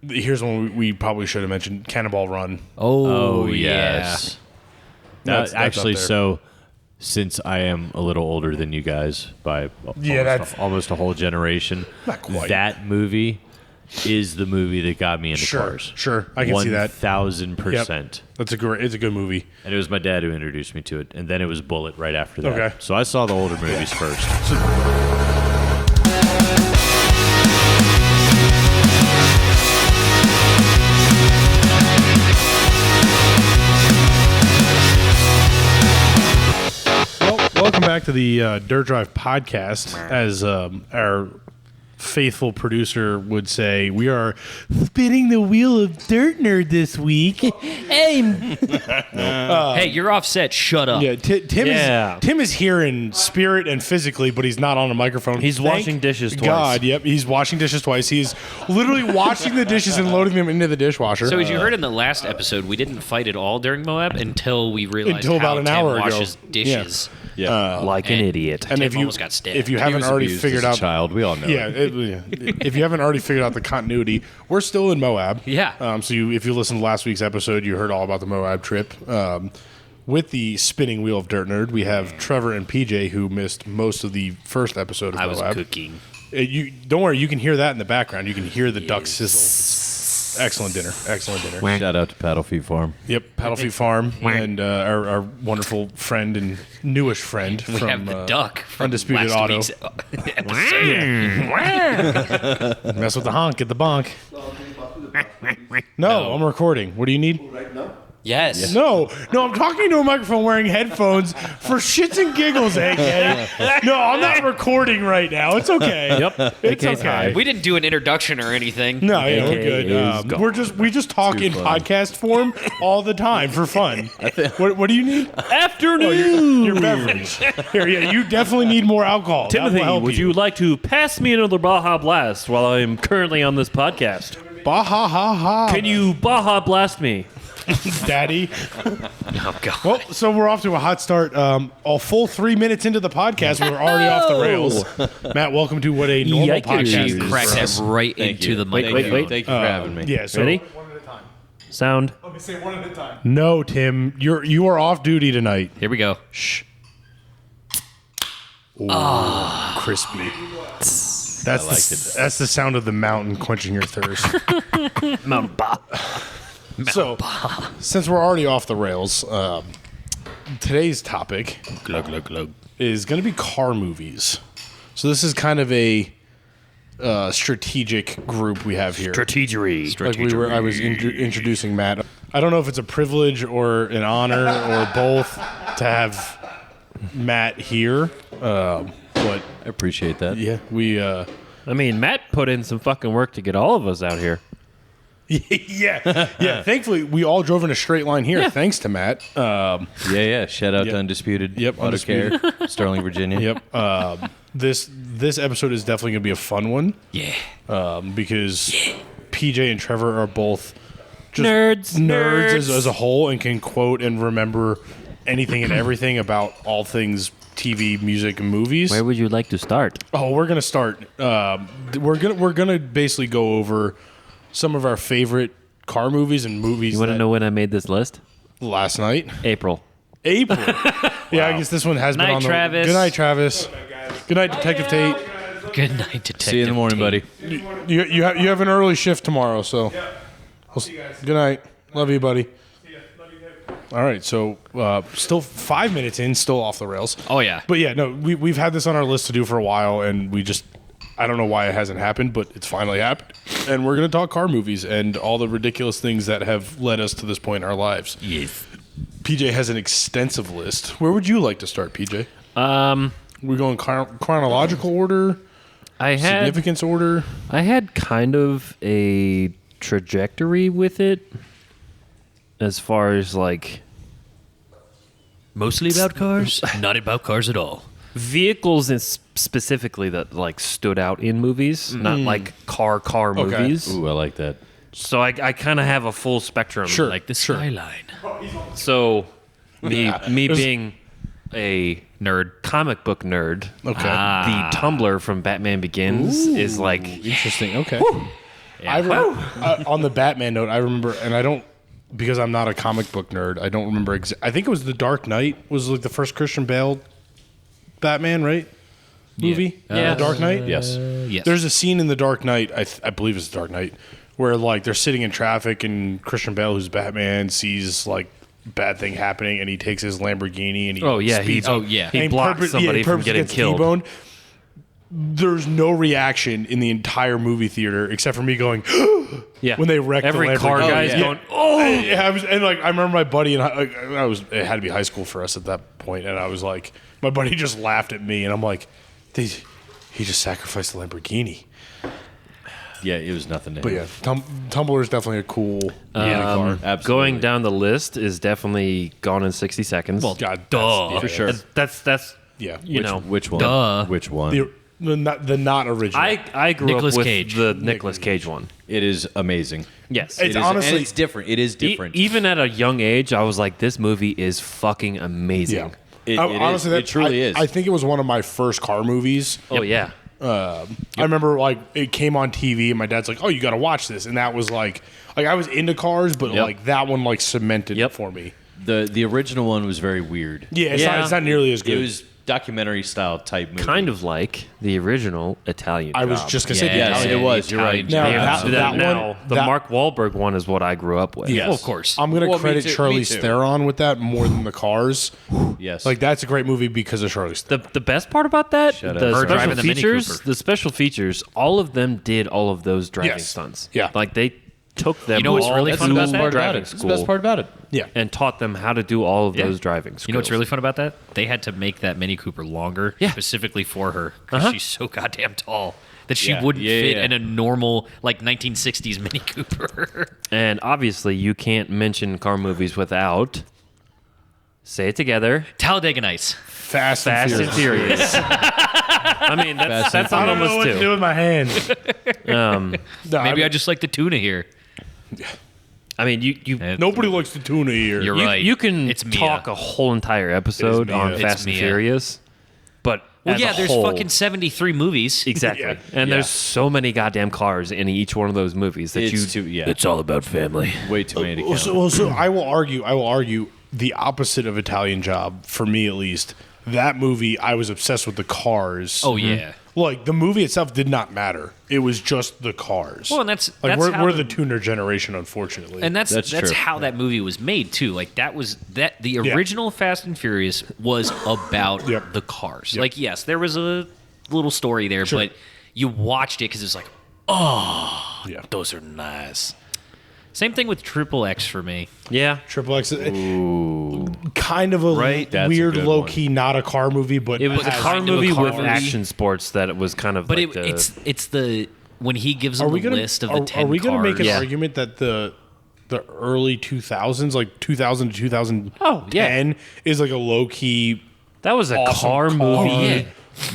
Here's one we probably should have mentioned: Cannonball Run. Oh yes. That's Actually, up there. so since I am a little older than you guys by almost a whole generation, Not quite. that movie is the movie that got me into cars. Sure, I can see that. 1,000%. It's a good movie. And it was my dad who introduced me to it, and then it was Bullet right after that. Okay. So I saw the older movies first. Welcome back to the Dirt Drive podcast. As our faithful producer would say, we are spinning the wheel of Dirt Nerd this week. Hey, you're offset. Shut up. Yeah, Tim is here in spirit and physically, but he's not on a microphone. He's washing dishes twice. God, yep, he's washing dishes twice. He's literally washing the dishes and loading them into the dishwasher. So as you heard in the last episode, we didn't fight at all during Moab until we realized Until about how an Tim hour ago. washes dishes. Yeah. Like an idiot. and Tim if you almost got stabbed. if you He haven't was already abused figured as a out, child. We all know if you haven't already figured out the continuity, we're still in Moab. Yeah. So if you listened to last week's episode, you heard all about the Moab trip. With the spinning wheel of Dirt Nerd, we have Trevor and PJ who missed most of the first episode of I was Moab. cooking. You don't worry, you can hear that in the background. You can hear the duck sizzle. Excellent dinner. Shout out to Paddle Feet Farm. Yep, Paddle Feet Farm and our wonderful friend and newish friend We from have the duck from Undisputed last Auto. week's episode. Mess with the honk, get the bonk. No, I'm recording. What do you need? Yes. No, I'm talking to a microphone wearing headphones for shits and giggles, AK. No, I'm not recording right now. It's okay. Yep. It's AK's okay. high. We didn't do an introduction or anything. No, yeah, we're AK good. is gone. We just talk in podcast form all the time for fun. What do you need? Afternoon. Your beverage. Here, yeah, you definitely need more alcohol. That will Timothy, help would you like to pass me another Baja Blast while I'm currently on this podcast? Baha ha ha. Can you Baja Blast me? Daddy? Oh, God. Well, so we're off to a hot start. A full 3 minutes into the podcast, we're already off the rails. Matt, welcome to what a normal Yikes. podcast You is. cracked for that us. right into the Wait, microphone. wait. Thank you for having me. Yeah, so Ready? one at a time. Sound. Let me say one at a time. No, Tim, you are off duty tonight. Here we go. Shh. Ooh, crispy. That's the sound of the mountain quenching your thirst. Mount Ba. So, since we're already off the rails, today's topic is going to be car movies. So this is kind of a strategic group we have here. Strategery. Like I was introducing Matt. I don't know if it's a privilege or an honor or both to have Matt here, but I appreciate that. yeah, we. I mean, Matt put in some fucking work to get all of us out here. yeah. Thankfully, we all drove in a straight line here, thanks to Matt. Yeah. Shout out Yep. to Undisputed Yep, Auto Care, Sterling, Virginia. Yep. This episode is definitely going to be a fun one. Yeah. Because PJ and Trevor are both just Nerds. as a whole and can quote and remember anything and everything about all things TV, music, and movies. Where would you like to start? Oh, we're gonna start. We're gonna basically go over some of our favorite car movies and movies. You want to that- know when I made this list? last night? April. April. Yeah, I guess this one has been Night, on the. Travis. Good night, Travis. Good night, Detective Tate. Good night, Detective. See you in the morning, Tate. buddy. You have an early shift tomorrow, so. Good night. Love you, buddy. All right, so still 5 minutes in, still off the rails. Oh, yeah. But yeah, no, we've had this on our list to do for a while, and I don't know why it hasn't happened, but it's finally happened. And we're going to talk car movies and all the ridiculous things that have led us to this point in our lives. Yes. PJ has an extensive list. Where would you like to start, PJ? We're going chronological order, significance order. I had kind of a trajectory with it as far as like Mostly about cars, not about cars at all. vehicles and specifically that like stood out in movies, not like car movies. Ooh, I like that. So I kind of have a full spectrum. Sure. Like the skyline. So me being a comic book nerd, Okay. the Tumblr from Batman Begins is like Interesting. Okay. On the Batman note, I remember, and I don't, because I'm not a comic book nerd, I don't remember. I think it was The Dark Knight was like the first Christian Bale Batman, right? Movie? Yeah. The Dark Knight? Yes. Yes. There's a scene in The Dark Knight, I believe it's The Dark Knight, where like they're sitting in traffic and Christian Bale, who's Batman, sees like bad thing happening and he takes his Lamborghini and he he blocks somebody from getting killed. T-boned. There's no reaction in the entire movie theater except for me going when they wrecked every the car Lamborghini. guy's going I remember my buddy and it had to be high school for us at that point, and I was like, my buddy just laughed at me and I'm like, he just sacrificed the Lamborghini. Yeah, it was nothing to But him. yeah, Tumbler is definitely a cool car. Absolutely. Going down the list is definitely Gone in 60 Seconds. Well, God, duh. For sure. That's Yeah. Which one? Duh. Which one? The not original. I grew Nicolas up with Cage. the Nicolas Cage one. It is amazing. Yes. It's It is, honestly- and it's different. It is different. Even at a young age, I was like, this movie is fucking amazing. yeah. It Honestly, is. It truly is. I think it was one of my first car movies. Oh, yeah. I remember like it came on TV and my dad's like, "Oh, you got to watch this," and that was like I was into cars, but Yep. like that one like cemented it for me. The original one was very weird. Yeah, it's not nearly as good. It was documentary style type movie. Kind of like the original Italian I was Job. just gonna say the Yes, Italian. it was. You're right. Now, Yeah, that one, the that- Mark Wahlberg one is what I grew up with. Yes. Well, of course. I'm gonna Well, me credit too, me Charlize too. Theron with that more than the cars. Yes. Like that's a great movie because of Charlize Theron. The best part about that, Shut the up. Her special driving the Mini features, Cooper. the special features, all of them did all of those driving Yes. stunts. Yeah. Like they took them You know what's all really to fun about that? driving That's the school best part about it. Yeah, and taught them how to do all of those driving skills. You know what's really fun about that? They had to make that Mini Cooper longer specifically for her because she's so goddamn tall that she wouldn't fit in a normal like 1960s Mini Cooper. And obviously, you can't mention car movies without. Say it together. Talladega Nights. Fast Fast and and Furious. Furious. I mean, that's on I the don't know what list to do too. with my hands. Maybe I just like the tuna here. I mean, you Nobody likes the tuna here. You're you, right. you can It's Mia. talk a whole entire episode Mia. on It's Fast and Mia. Furious, but Well, as yeah, a there's whole- fucking 73 movies. exactly, Yeah. and there's so many goddamn cars in each one of those movies that It's too, It's all about family. way too many to count. So I will argue the opposite of Italian Job for me at least. That movie, I was obsessed with the cars. Oh yeah. Like the movie itself did not matter. It was just the cars. Well, and that's like that's how we're the tuner generation, unfortunately. and that's That's true. how that movie was made too. Like the original Fast and Furious was about Yep. the cars. Yep. Like yes, there was a little story there, Sure. but you watched it because it's like, yeah, those are nice. Same thing with Triple X for me. Yeah, Triple X, kind of a Right? That's a weird, good low one. key, not a car movie, but it was a has- car kind of a movie car with movie. action sports that it was kind of. But like it's the when he gives them Are we the gonna list of the 10 are we gonna make an cars. argument that the early 2000s, like 2000 to 2010, Oh, yeah. is like a low key that was a awesome car car. movie, Yeah.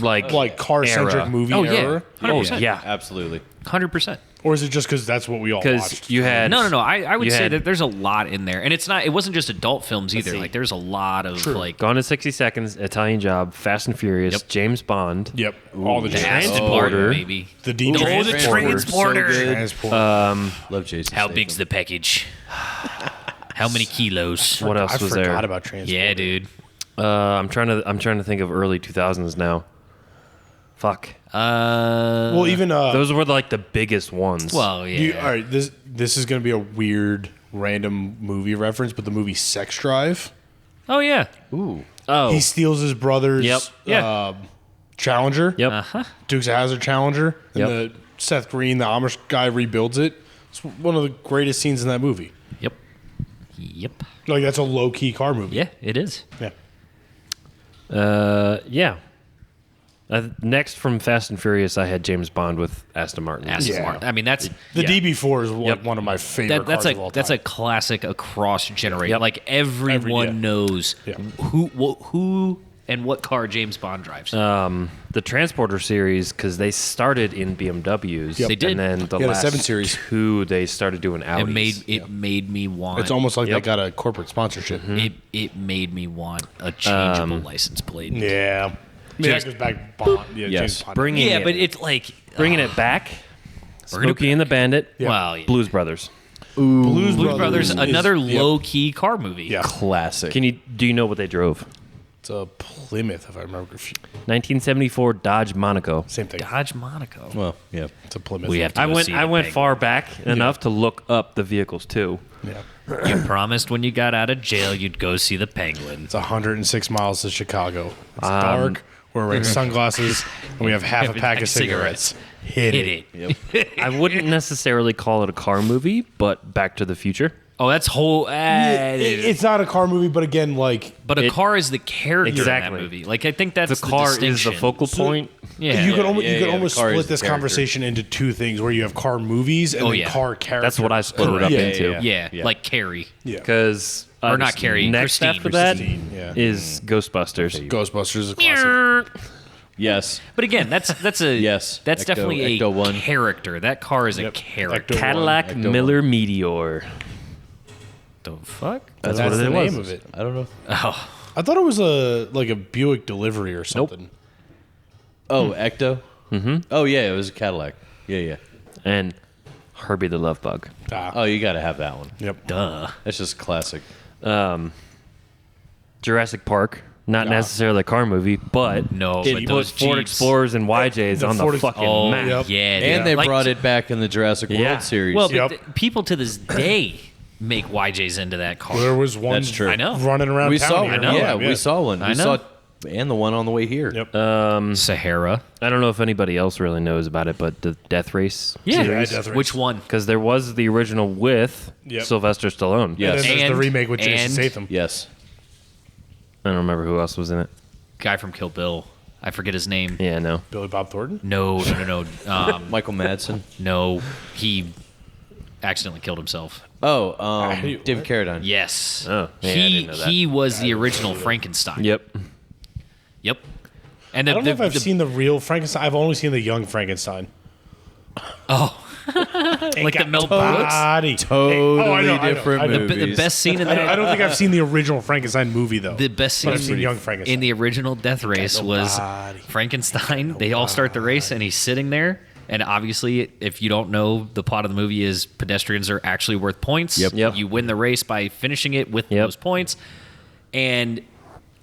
like car centric era. movie Oh, yeah. era? 100%. Oh yeah, Absolutely. 100%. Or is it just because that's what we all because watched? you had No. I would you say had that there's a lot in there, and it wasn't just adult films either. see. Like there's a lot of like Gone in 60 Seconds, Italian Job, Fast and Furious, Yep. James Bond. Yep, all the Aston Transporter. Martin, maybe. the D Oh, the Transporter. Transporter. So good. Transporter. Love Jason. How Statham. big's the package? How many kilos? What else I was forgot there? about Transporter. Yeah, dude. I'm trying to think of early 2000s now. Fuck. Well, even Those were like the biggest ones. Well, yeah. all right, this is going to be a weird random movie reference, but the movie Sex Drive. Oh yeah. Ooh. oh, He steals his brother's Yep. Yeah. Challenger. yep. Uh-huh. Dukes of Hazzard Challenger. And Yep. the Seth Green, the Amish guy, rebuilds it. It's one of the greatest scenes in that movie. Yep. Yep. Like that's a low key car movie. Yeah, it is. Yeah. Yeah. Next from Fast and Furious, I had James Bond with Aston Martin. Aston Yeah. Martin. I mean, that's The yeah. DB4 is like Yep. one of my favorite That's cars of all time. a classic across generation. Yep. Like everyone yeah. knows Yeah. who and what car James Bond drives. The Transporter series, because they started in BMWs. Yep. They did. And then the Yeah, the last 7 Series. two, they started doing Audis. it made me want. It's almost like Yep. they got a corporate sponsorship. it made me want a changeable license plate. Yeah. I mean, that goes back Bond. Yeah, Yes. James Bond. Bringing Yeah, it, but it's like bringing it back. Smokey and the Bandit. Wow, yeah. Blues Brothers. Blues Brothers, another is- low-key car movie. Yeah. Classic. Do you know what they drove? It's a Plymouth, if I remember. 1974 Dodge Monaco. Same thing. Dodge Monaco. Well, yeah. It's a Plymouth. We have to I go went see I the went Penguin. far back enough to look up the vehicles too. Yeah. You promised when you got out of jail you'd go see the Penguin. It's 106 miles to Chicago. It's dark. We're wearing sunglasses, and we have half a pack of cigarettes. Hit it. I wouldn't necessarily call it a car movie, but Back to the Future. Oh, that's whole. It's not a car movie, but again, like But a car is the character Exactly. in that movie. Like I think that's The car is the distinction. focal point. Yeah, you could the almost car is split the this character. conversation into two things, where you have car movies and Oh, then yeah. car characters. That's what I split it up Yeah, into. yeah, like Carrie. Yeah. Because Or not Carrie, Next Christine. after that Christine, yeah. is Ghostbusters. Ghostbusters is a classic. Yes. But again, that's a Yes. That's Ecto- definitely Ecto a one. character. That car is a Yep. character. Ecto- Cadillac Ecto Miller Meteor. The fuck? That's That's what the it name was. of it. I don't know. Oh, I thought it was a Buick delivery or something. Oh, Ecto? Mm-hmm. Oh, yeah, it was a Cadillac. Yeah. And Herbie the Love Bug. Oh, you got to have that one. Yep. duh. That's just classic. Jurassic Park. Not necessarily a car movie, but No, it but put those Ford Jeeps. Explorers and YJs The on the Ford Ex- fucking Oh map. Yep. yeah, And they Like, brought it back in the Jurassic Yeah. World series. Well, Yep. but people to this day make YJs into that car. There was one That's true. I know. running around we town saw here. one. know. Yeah, we saw one. I We know. saw and the one on the way here. Yep. Sahara. I don't know if anybody else really knows about it, but the Death Race Yeah. Death Race. Which one? because there was the original with Yep. Sylvester Stallone. Yeah. And then there's the And- remake with Jason and- Statham. Yes. I don't remember who else was in it. Guy from Kill Bill. I forget his name. Yeah, no. Billy Bob Thornton. No. Michael Madsen. No. He accidentally killed himself. Oh, David David Carradine. Yes. Oh, yeah, I he didn't know that. he was the original Frankenstein. Yep. Yep. And I don't know if I've seen the real Frankenstein. I've only seen the young Frankenstein. like the Mel Brooks. Body. Totally I know. different I know. The movies. best scene in I that. don't think I've seen the original Frankenstein movie though. The best But I've seen scene Young Frankenstein. in the original Death Race was Nobody. Frankenstein. They all start the race, and he's sitting there. And obviously, if you don't know, the plot of the movie is pedestrians are actually worth points. Yep. You win the race by finishing it with Yep. those points. And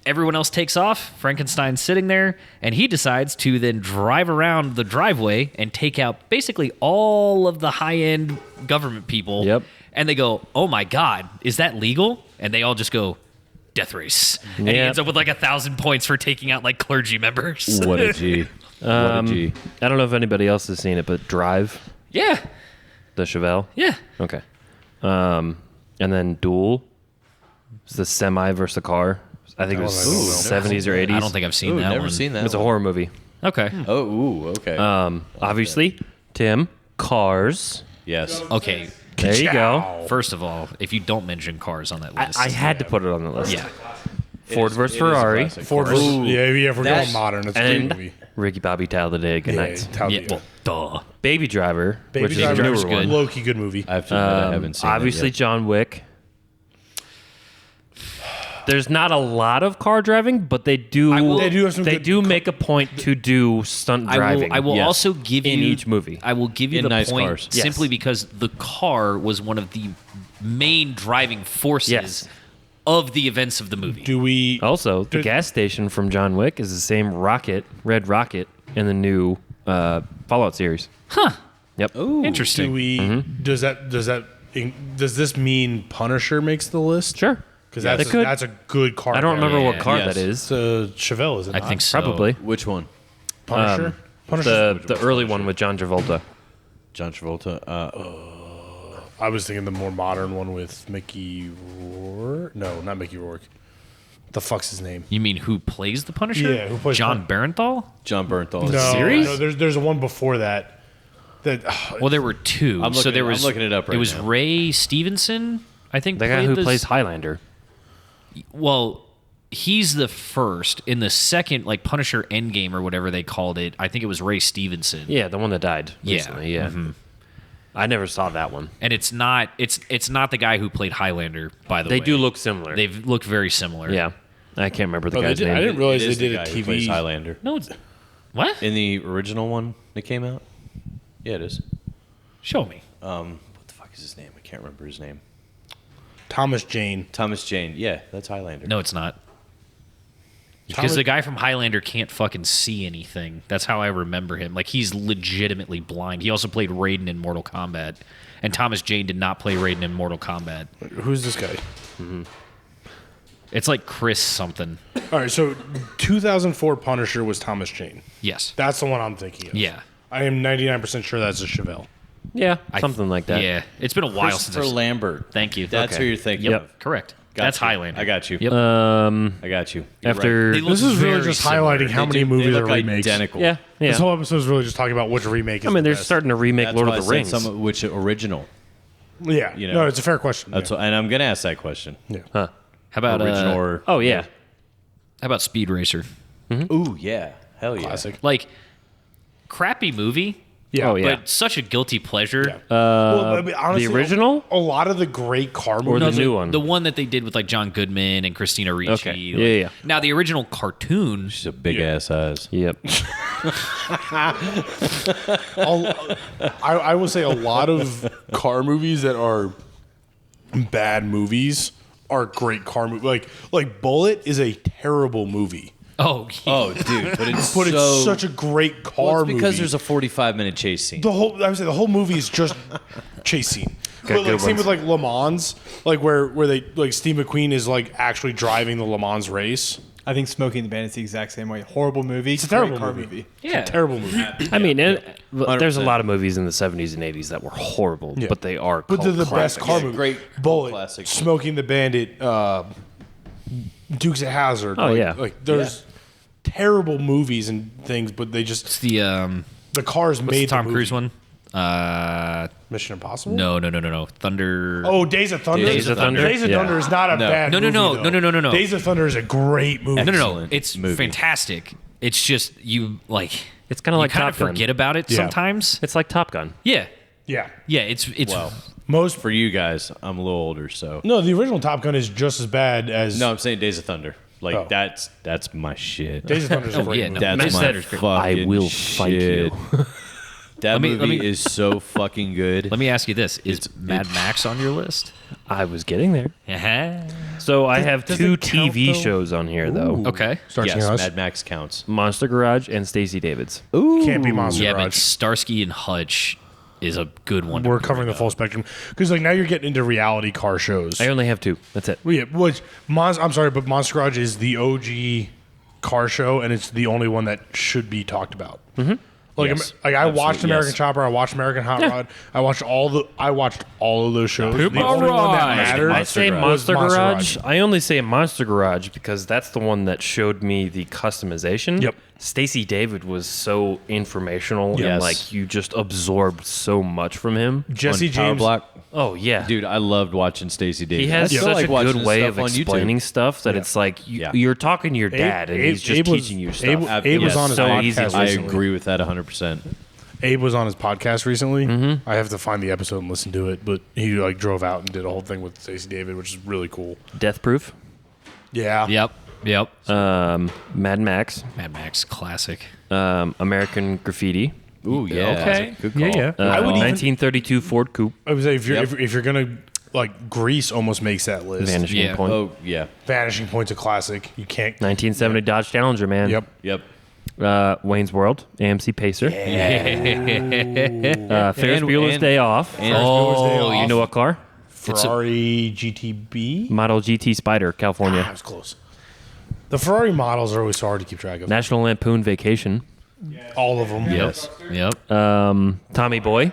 everyone else takes off. Frankenstein's sitting there, and he decides to then drive around the driveway and take out basically all of the high-end government people. Yep. And they go, "Oh my God, is that legal?" And they all just go, "Death race." And he Yep. ends up with like 1,000 points for taking out like clergy members. What a G. What a G. I don't know if anybody else has seen it, but Drive, Yeah, the Chevelle. yeah. Okay. And then Duel. It's the semi versus the car. I think it was I don't know. 70s or 80s. I don't think I've seen Ooh, that never one. seen that. It's a one. horror movie. Okay. Oh, ooh, okay. Obviously, Tim, Cars. yes. Okay. There you go. First of all, if you don't mention cars on that list, I had to put it on the list. yeah. Ford It versus is a Ferrari. classic. Ford versus, yeah, if we're That's- going modern, it's a great And movie. Ricky Bobby Talladega. Good Yeah, night. Talladega. Yeah, well, duh. Baby Driver, Baby which Driver is is a newer good. one. Low-key good movie. I have to admit I haven't seen Obviously, it John Wick. There's not a lot of car driving, but they do. They do have some They good do make a point to do stunt driving. I will Yes. also give In you each movie. I will give you In the nice point cars. Yes. simply because the car was one of the main driving forces Yes. of the events of the movie. Do we? Also, the Did- gas station from John Wick is the same rocket, red rocket, in the new Fallout series. Huh. Yep. Do Interesting. we? Does this mean Punisher makes the list? Sure. Because They that's could. that's a good car. I don't remember what Yeah. car Yes. that is. It's a Chevelle, is it? I not? think so. Probably yet. Which one? Punisher. Punisher. the early one with John Travolta. John Travolta. I was thinking the more modern one with Mickey Rourke. No, not Mickey Rourke. The fuck's his name? You mean who plays the Punisher? Yeah, who plays John Barenthal? John Bernthal. No, Series? no. There's a one before that. That Well, there were two. I'm so looking- there I'm was. looking it up right It was now. Ray Stevenson, I think. The guy played who this- plays Highlander. Well, he's the first. In the second, like Punisher Endgame or whatever they called it, I think it was Ray Stevenson. Yeah, the one that died Yeah. recently. Yeah. I never saw that one. And it's not the guy who played Highlander, by the way. They do look similar. They look very similar. Yeah. I can't remember the Oh, they guy's did- name. I didn't realize It is they did the a guy who plays TV. Highlander. No, what? In the original one that came out? Yeah, it is. Show me. What the fuck is his name? I can't remember his name. Thomas Jane. Thomas Jane. Yeah, that's Highlander. No, it's not. Because the guy from Highlander can't fucking see anything. That's how I remember him. Like, he's legitimately blind. He also played Raiden in Mortal Kombat. And Thomas Jane did not play Raiden in Mortal Kombat. Who's this guy? It's like Chris something. All right, so 2004 Punisher was Thomas Jane. Yes. That's the one I'm thinking of. Yeah. I am 99% sure that's a Chevelle. Yeah, something like that. Yeah. It's been a while since Christopher I've... Lambert. Thank you. That's Okay. who you're thinking Yep. of. Correct. Got That's you. Highlander. I got you. Yep. I got you. You're After They look This is really very just similar. highlighting how They many do- movies they are look remakes. identical. yeah, This yeah. whole episode is really just talking about which remake is I mean, the they're best. starting to remake That's Lord why of the I Rings. said which original. Yeah. you know. No, it's a fair question. That's yeah. and I'm gonna ask that question. Yeah. Huh. How about Original or Oh yeah. how about Speed Racer? Ooh yeah, hell yeah. Classic. Like, crappy movie, Yeah. Oh, yeah. but such a guilty pleasure. Yeah. Well, I mean, honestly, the original? A lot of the great car Or movies. the new one? The one that they did with like John Goodman and Christina Ricci. Okay. Like, Yeah. Now the original cartoon. She's a big ass eyes. Yep. I will say a lot of car movies that are bad movies are great car movies. Like Bullet is a terrible movie, Oh, Oh, dude, but it's but so, it's such a great car it's because movie. there's a 45-minute chase scene. I would say the whole movie is just chase scene. But like good same ones. with like Le Mans, like where they like Steve McQueen is like actually driving the Le Mans race. I think Smoking the Bandit's the exact same way. Horrible movie. It's a terrible car movie. yeah. Terrible movie. I mean, there's a 100%. lot of movies in the 70s and 80s that were horrible, Yeah. but they are But they're the best classics. car Yeah, movie. great Bullet, classic. Smoking the Bandit, Dukes of Hazzard. Oh, like, yeah. like there's terrible movies and things, but they just It's the the cars what's made the Tom the Cruise movie. one? Mission Impossible. No. Thunder. Oh, Days of Thunder. Days of Thunder? Days of Yeah. Thunder is not a No. bad No. movie. though. No. Days of Thunder is a great movie. No. Excellent It's movie. fantastic. It's just you like. It's kind of like you kind Top of Gun. forget about it Yeah. sometimes. It's like Top Gun. Yeah. Yeah. Yeah. It's Wow. Most For you guys, I'm a little older, so no, the original Top Gun is just as bad as no, I'm saying Days of Thunder. Like Oh. that's my shit. Days of Thunder is a Oh, great yeah, movie. no. That's Matt my Snyder's great. fucking I will fight you. shit. That me- let movie me- is so fucking good. Let me ask you this: Is Mad Max on your list? I was getting there. Uh-huh. So I have does two it count, TV though? shows on here, though. Okay. Starts yes, us. Mad Max counts. Monster Garage and Stacey David's. Can't be Monster Yeah, but Garage. Starsky and Hutch is a good one. to We're bring covering the up. full spectrum because like now you're getting into reality car shows. I only have two. That's it. Well, yeah, I'm sorry, but Monster Garage is the OG car show, and it's the only one that should be talked about. Mm-hmm. Like, Yes, I watched absolutely, American yes. Chopper, I watched American Hot Rod, I watched all of those shows. Poop the all only one that right. mattered. I say Garage. Monster Monster Garage. Garage. I only say Monster Garage because that's the one that showed me the customization. Yep. Stacey David was so informational Yes. and like you just absorbed so much from him. Jesse On Power James. Block. Oh yeah. Dude, I loved watching Stacey Davis. He has I still such like a watching good his way stuff of on YouTube. explaining stuff that it's like Yeah. you're talking to your dad and he's just Abe was- teaching you stuff. Abe was Yes. on his So podcast easy. I recently. agree with that 100%. Abe was on his podcast recently. Mm-hmm. I have to find the episode and listen to it, but he like drove out and did a whole thing with Stacey David, which is really cool. Death Proof. Yeah. Yep. Mad Max. Mad Max classic. American Graffiti. Ooh, yeah. Okay. Good call. Yeah. I would even 1932 Ford Coupe. I would say if you're Yep. if you're gonna like Grease almost makes that list. Vanishing Yeah. Point. Oh, yeah. Vanishing Point's a classic. You can't. 1970 Dodge Challenger, man. Yep. Yep. Wayne's World. AMC Pacer. Ferris And- Bueller's and- Day Off. and- Oh, You know what car? Ferrari GTB. Model GT Spider, That California. was close. The Ferrari models are always so hard to keep track of. National Lampoon Vacation. All of them. Yes. Yep. Tommy Boy.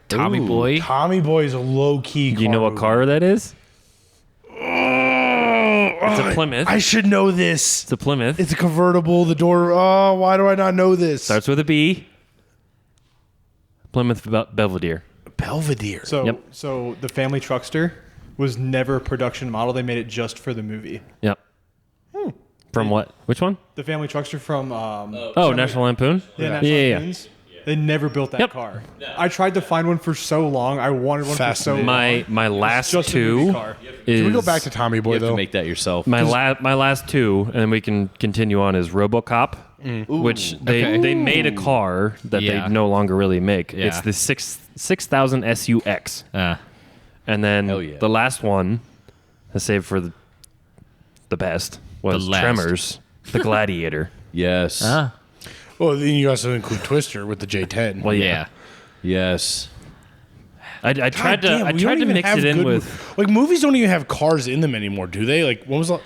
Tommy Ooh. Boy. Tommy Boy is a low key. Do you know what car that is? It's a Plymouth. I should know this. It's a Plymouth. It's a convertible. The door. Oh, why do I not know this? Starts with a B. Plymouth Belvedere. Belvedere. So, Yep. so the family truckster was never a production model. They made it just for the movie. Yep. From what? Which one? The family truckster from Oh, National Lampoon? National yeah. Lampoons. They never built that Yep. car. I tried to find one for so long. I wanted one for so long. My last Just a movie two car. is Can we go back to Tommy Boy You have to though? make that yourself. my last two, and then we can continue on. Is RoboCop, which they made a car that Yeah. they no longer really make. Yeah. It's the 6000 SUX, and then Hell yeah. the last one, I saved for the best was The last. Tremors, the Gladiator. Yes. Well, then you also include Twister with the J10. Well, Yeah. Yes. I tried to we don't even mix have it in good with like movies don't even have cars in them anymore, do they? Like when was the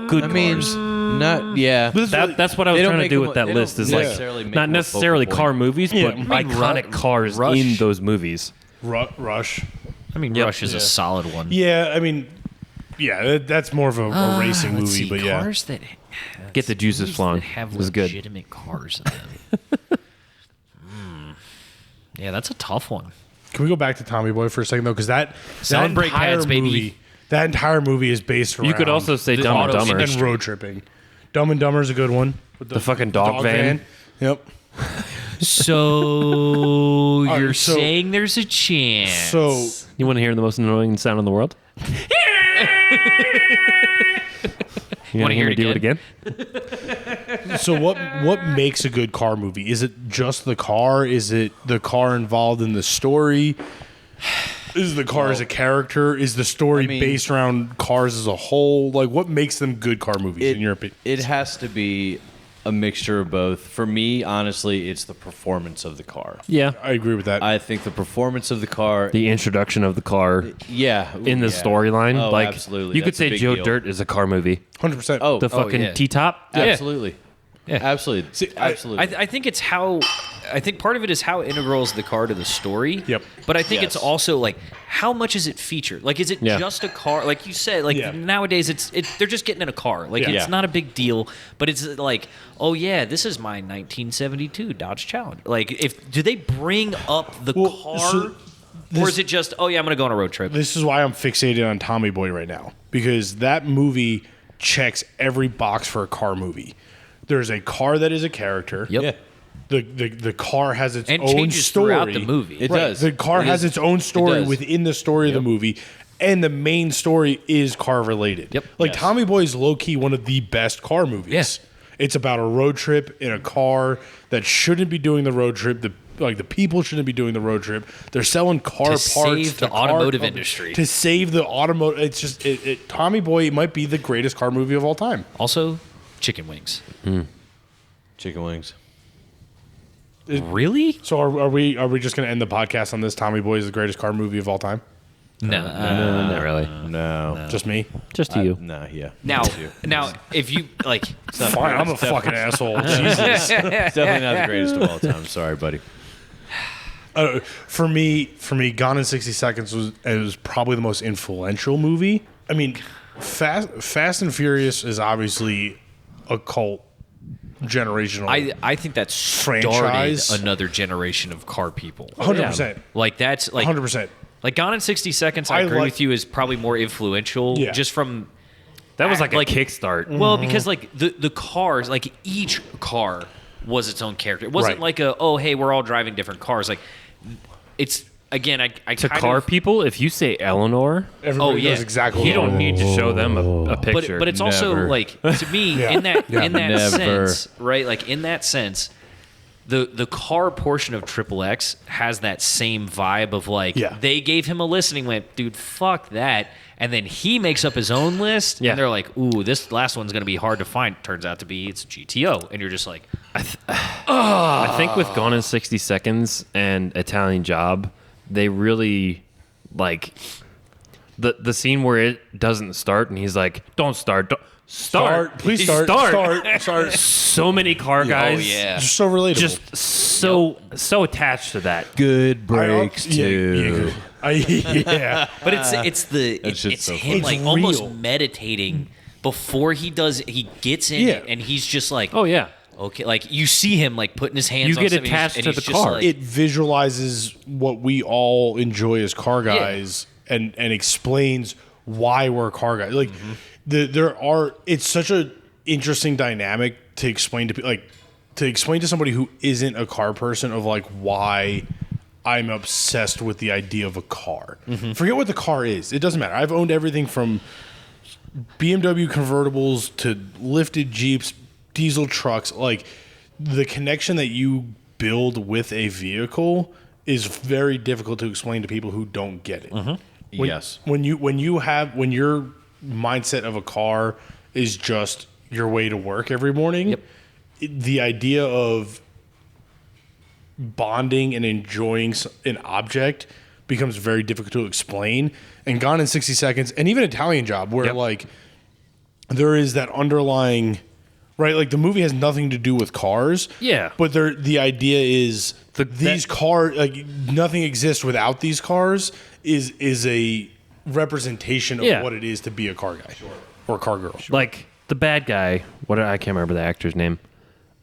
good I mean, cars. not yeah. That's what I was They don't trying to make do them- with that they list. don't Is like necessarily make not them a necessarily focal car point. movies, Yeah. but I mean, iconic cars Rush. in those movies. Rush? I mean, Rush is a solid one. Yeah, I mean, yeah, that's more of a racing Let's movie, see, but yeah. cars that Get the juices movies flowing. that have It was good. legitimate cars in them. Yeah, that's a tough one. Can we go back to Tommy Boy for a second though? Because that Sound brake entire pads, baby. movie, that entire movie is based around. You could also say The Dumb and auto Dumber. and road tripping. Dumb and Dumber is a good one. With The fucking dog van. Yep. So right, you're so- saying there's a chance? So You want to hear the most annoying sound in the world? You want to hear me do it again? So what makes a good car movie? Is it just the car? Is it the car involved in the story? Is the car as a character? Is the story based around cars as a whole? Like what makes them good car movies in your opinion? It has to be a mixture of both. For me, honestly, it's the performance of the car. Yeah. I agree with that. I think the performance of the car. The introduction of the car Yeah. in the storyline. Oh, like, absolutely. You could That's a say big Joe deal. Dirt is a car movie. 100%. Oh, The fucking yeah. T-top. absolutely. Yeah. Absolutely. Absolutely. I think it's how. I think part of it is how integral is the car to the story. Yep. But I think it's Yes. also like how much is it featured? Like, is it Yeah. just a car? Like you said, like Yeah. nowadays they're just getting in a car. Like Yeah. it's not a big deal. But it's like, oh yeah, this is my 1972 Dodge Challenger. Like, do they bring up the Well, car, so or is it just, oh yeah, I'm gonna go on a road trip? This is why I'm fixated on Tommy Boy right now because that movie checks every box for a car movie. There's a car that is a character. Yep. Yeah. The car has its And own changes story throughout the movie. It Right. does. The car It has is- its own story does. within the story of the movie, and the main story is car related. Yep. Like Yes. Tommy Boy is low key one of the best car movies. Yes. It's about a road trip in a car that shouldn't be doing the road trip. The people shouldn't be doing the road trip. They're selling car parts save the to car automotive companies. industry. To save the automotive. It's just Tommy Boy might be the greatest car movie of all time. Also, chicken wings. Chicken wings. Really? So are we just going to end the podcast on this? Tommy Boy is the greatest car movie of all time. No. Not really. No. Just me. Just you. No, yeah. Now, Just you. now, if you like, Fine, I'm a fucking asshole. Jesus. It's definitely not the greatest of all time. Sorry, buddy. For me, Gone in 60 Seconds was probably the most influential movie. I mean, Fast and Furious is obviously a cult generational. I think that's Franchise? started another generation of car people. 100%. Like that's like 100%. like Gone in 60 Seconds. I I agree like- with you is probably more influential. Yeah. Just from That was like a Like- kickstart. well, because like the cars, like each car was its own character. It wasn't Right. like hey, we're all driving different cars. Like it's again, I To kind car of, people, if you say Eleanor, Everybody yeah. knows exactly. you what don't need to show them a picture. But it's also Never. like to me Yeah. in that Yeah. Never. sense, right? Like in that sense, the car portion of Triple X has that same vibe of like Yeah. they gave him a list and he went, dude, fuck that. And then he makes up his own list, Yeah. and they're like, "Ooh, this last one's gonna be hard to find." Turns out to be it's a GTO, and you're just like, I think with Gone in 60 Seconds and Italian Job, they really like the scene where it doesn't start and he's like, "Don't start, don't start, Please start. Start. So many car guys, "Oh yeah." Just so relatable. just so attached to that. Good breaks, too. Yeah. But it's just it's so him funny. like It's almost real. meditating before he gets in Yeah. it, and he's just like, Oh yeah, okay, like you see him like putting his hands. You on get something, attached and to he's the just car. like- It visualizes what we all enjoy as car guys and explains why we're car guys. Like it's such a interesting dynamic to explain to people. Like to explain to somebody who isn't a car person of like why I'm obsessed with the idea of a car. Forget what the car is. It doesn't matter. I've owned everything from BMW convertibles to lifted Jeeps, diesel trucks. Like the connection that you build with a vehicle is very difficult to explain to people who don't get it. Yes. When your mindset of a car is just your way to work every morning, the idea of bonding and enjoying an object becomes very difficult to explain. And Gone in 60 Seconds, and even Italian Job, where like there is that underlying, right? Like the movie has nothing to do with cars. Yeah. But the idea is these cars, like nothing exists without these cars, is a representation of what it is to be a car guy or a car girl. Like the bad guy, I can't remember the actor's name.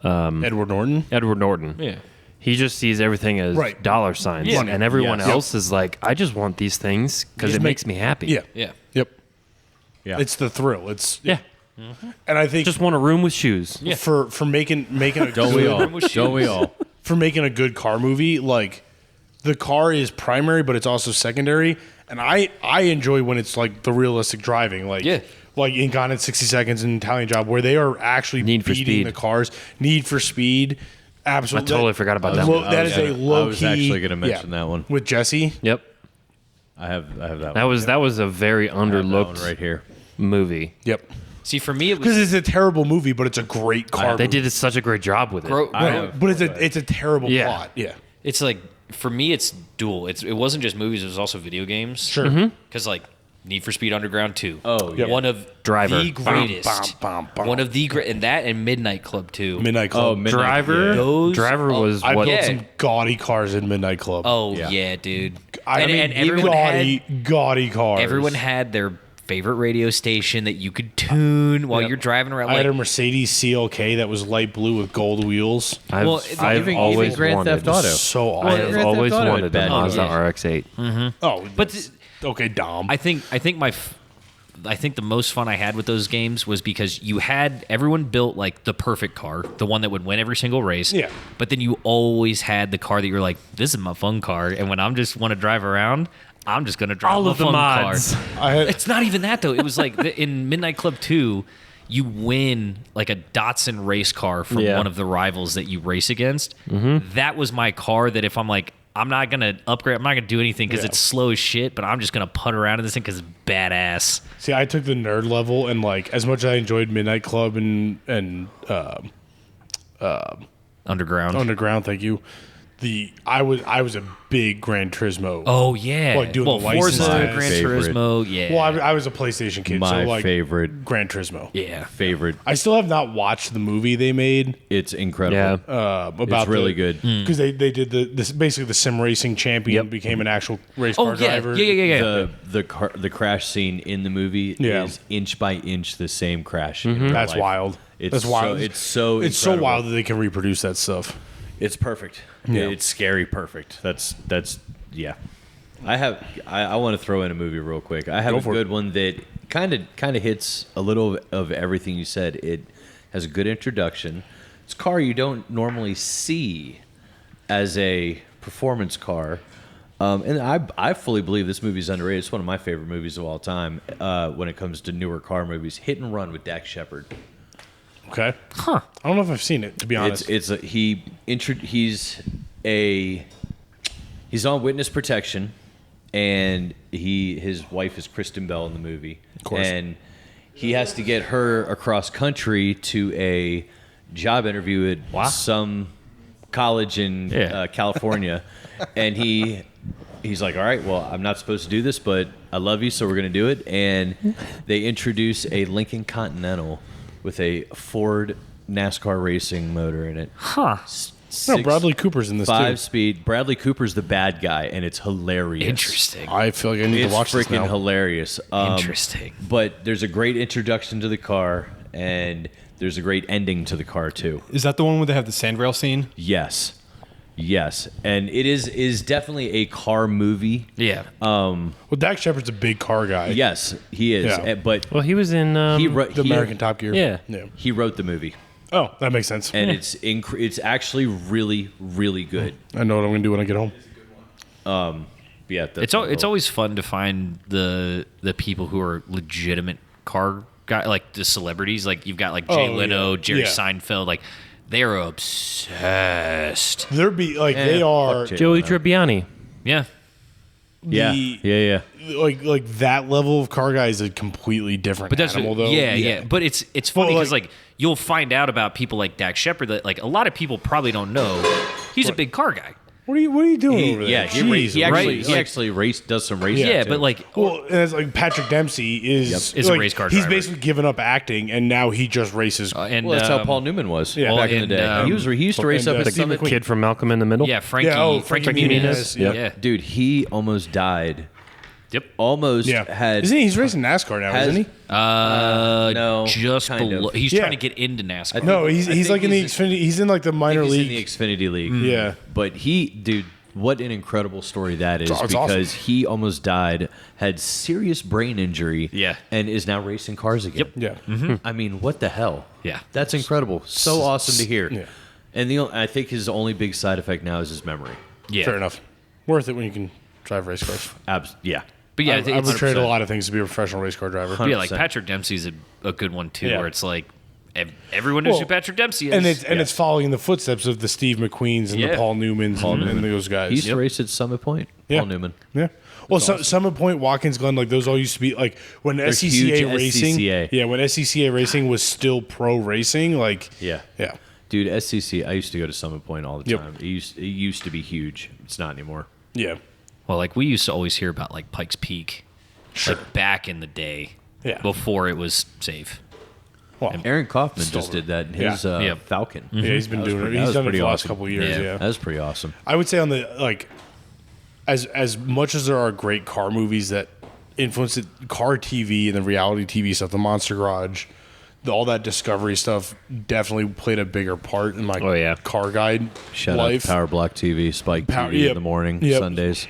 Edward Norton. Edward Norton. Yeah. He just sees everything as dollar signs, and everyone else is like, "I just want these things because it makes me happy." Yeah. Yeah. Yep. Yeah. It's the thrill. It's yeah. And I think Just want a room with shoes. for making a Don't we all? with Don't we all? for making a good car movie, like the car is primary, but it's also secondary. And I enjoy when it's like the realistic driving, like like in Gone in 60 Seconds and Italian Job, where they are actually Need for beating Speed. the cars. Need for Speed. Absolutely. I totally forgot about that one. That is a low key. I was actually going to mention that one. with Jesse. Yep. I have that That one. was a very I have that one underlooked right here. movie. Yep. See, for me, it Because was it's a terrible movie, but it's a great car. They movie. did such a great job with it. But it's a terrible Yeah. plot. Yeah. it's like for me, it's dual. It wasn't just movies; it was also video games. Sure. Because like Need for Speed Underground 2. Oh, yeah. One of Driver. the greatest. One of the great, and that and Midnight Club 2. Midnight Club. Midnight- Driver. yeah. Those- Driver oh, was I what? built Yeah. some gaudy cars in Midnight Club. Oh Yeah. yeah, dude. I mean, and everyone gaudy cars. everyone had their favorite radio station that you could tune while you're driving around. I had a Like, Mercedes CLK that was light blue with gold wheels. I've, Well, it's I've even always Grand wanted. Theft Auto. So I awesome. have Grand always Theft Auto wanted the had bad Mazda music. RX-8. Oh, but that's- okay, Dom. I think I think the most fun I had with those games was because everyone built like the perfect car, the one that would win every single race. Yeah. But then you always had the car that you're like, this is my fun car, and when I'm just want to drive around, I'm just gonna drive All my of the fun mods. car. I had, It's not even that though. It was like in Midnight Club 2, you win like a Datsun race car from Yeah. one of the rivals that you race against. That was my car that if I'm like, I'm not going to upgrade, I'm not going to do anything because Yeah. it's slow as shit, but I'm just going to putt around in this thing because it's badass. see, I took the nerd level, and like as much as I enjoyed Midnight Club and Underground. Underground, thank you. I was a big Gran Turismo. Oh, yeah. Like doing well, the license Forza, test. Gran Favorite. Turismo, yeah. Well, I was a PlayStation kid, My so like favorite. Gran Turismo. yeah. Favorite. I still have not watched the movie they made It's incredible. Yeah. about It's really the, good. because they did this basically the sim racing champion became an actual race Oh, car yeah. driver. Yeah. The crash scene in the movie Yeah. is inch by inch the same crash. in real That's life. wild. It's That's wild. So, it's so It's so incredible. wild that they can reproduce that stuff. It's perfect. Yeah. It's scary perfect. That's yeah. I want to throw in a movie real quick. I have Go a for good it. one that kind of hits a little of everything you said. It has a good introduction. It's a car you don't normally see as a performance car. And I fully believe this movie is underrated. It's one of my favorite movies of all time when it comes to newer car movies. Hit and Run with Dax Shepard. Okay. Huh. I don't know if I've seen it, to be honest. He's on witness protection, and his wife is Kristen Bell in the movie. Of course. And he has to get her across country to a job interview at some college in California, and he's like, all right, well, I'm not supposed to do this, but I love you, so we're going to do it. And they introduce a Lincoln Continental with a Ford NASCAR racing motor in it. Huh. No, Bradley Cooper's in this too. 5-speed. Bradley Cooper's the bad guy, and it's hilarious. Interesting. I feel like I need It's to watch this freaking now. hilarious. Interesting. But there's a great introduction to the car, and there's a great ending to the car too. Is that the one where they have the sandrail scene? Yes, and it is definitely a car movie. Yeah. Well, Dax Shepard's a big car guy. Yes, he is. Yeah. But Well, he was in. he wrote The American Top Gear. Yeah. Yeah. He wrote the movie. Oh, that makes sense. and it's actually really, really good. I know what I'm gonna do when I get home. Yeah, It's always fun to find the people who are legitimate car guy, like the celebrities. Like you've got like Jay Leno, Jerry Seinfeld. Like they're obsessed. They are Joey Tribbiani. Yeah. Yeah. like that level of car guy is a completely different But that's animal, though. yeah. But it's funny Well, because like you'll find out about people like Dak Shepard that like a lot of people probably don't know. He's a big car guy. What are you doing over there? He Jeez, actually does some racing. Yeah, too. but like well, and it's like Patrick Dempsey is Is a race car He's driver. basically given up acting, and now he just races. and well, that's how Paul Newman was back in the day. He used to race up at Steve Summit. McQueen. Kid from Malcolm in the Middle. yeah, Frankie Frankie Muniz. Muniz, yeah. Yeah. Dude, he almost died. Yep. Almost Yeah, had. isn't he? He's racing NASCAR now, isn't he? No, Just kind below. of. He's Yeah. trying to get into NASCAR. No, I he's think like in the he's Xfinity. He's in like the minor he's league. in the Xfinity League. Yeah. But dude, what an incredible story that is, It's because awesome. he almost died, had serious brain injury, Yeah. and is now racing cars again. Yep. Yeah. I mean, what the hell? Yeah. That's incredible. So awesome to hear. Yeah. And I think his only big side effect now is his memory. Yeah. Fair enough. Worth it when you can drive race cars. Yeah. But yeah, I it's would trade a 100%. lot of things to be a professional race car driver. But yeah, like 100%. Patrick Dempsey's a good one too, Yeah. where it's like everyone knows Well, who Patrick Dempsey is. And it's following in the footsteps of the Steve McQueens and Yeah. the Paul Newmans and those guys. He used to race at Summit Point. Yeah. Paul Newman. Yeah. Well, Summit Point, Watkins Glen, like those all used to be like when SCCA huge racing. SCCA. Yeah, when SCCA racing was still pro racing, like Yeah. yeah. Dude, SCC, I used to go to Summit Point all the Yep. time. It used to be huge. It's not anymore. Yeah. well, like we used to always hear about like Pikes Peak, like back in the day, Yeah. before it was safe. Well, Aaron Kaufman just did that in his Yeah. Falcon. yeah, he's been doing it. that He's was done it for pretty the last awesome. couple of years. Yeah. Yeah. That was pretty awesome. I would say on the like, as much as there are great car movies that influence it, car TV and the reality TV stuff, the Monster Garage, all that Discovery stuff definitely played a bigger part in my car guide Shout life. out to Power Block TV, Spike TV Yep. in the morning, Yep. Sundays,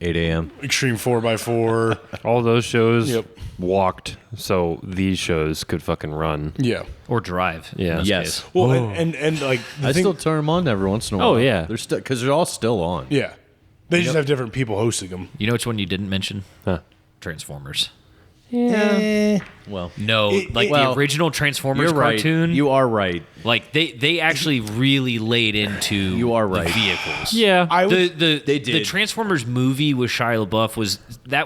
8 a.m. Extreme 4x4. All those shows Yep. walked, so these shows could fucking run. Yeah. Or drive. Yeah. in this Yes. case. Well, and like the I thing, still turn them on every once in a while. Oh, yeah. They're still because they're all still on. yeah, they just have different people hosting them. You know which one you didn't mention? Huh. Transformers. Well, No, like well, the original Transformers you're right. cartoon. You are right. like they actually really laid into You are right. the vehicles. Yeah. I The would the They the did. Transformers movie with Shia LaBeouf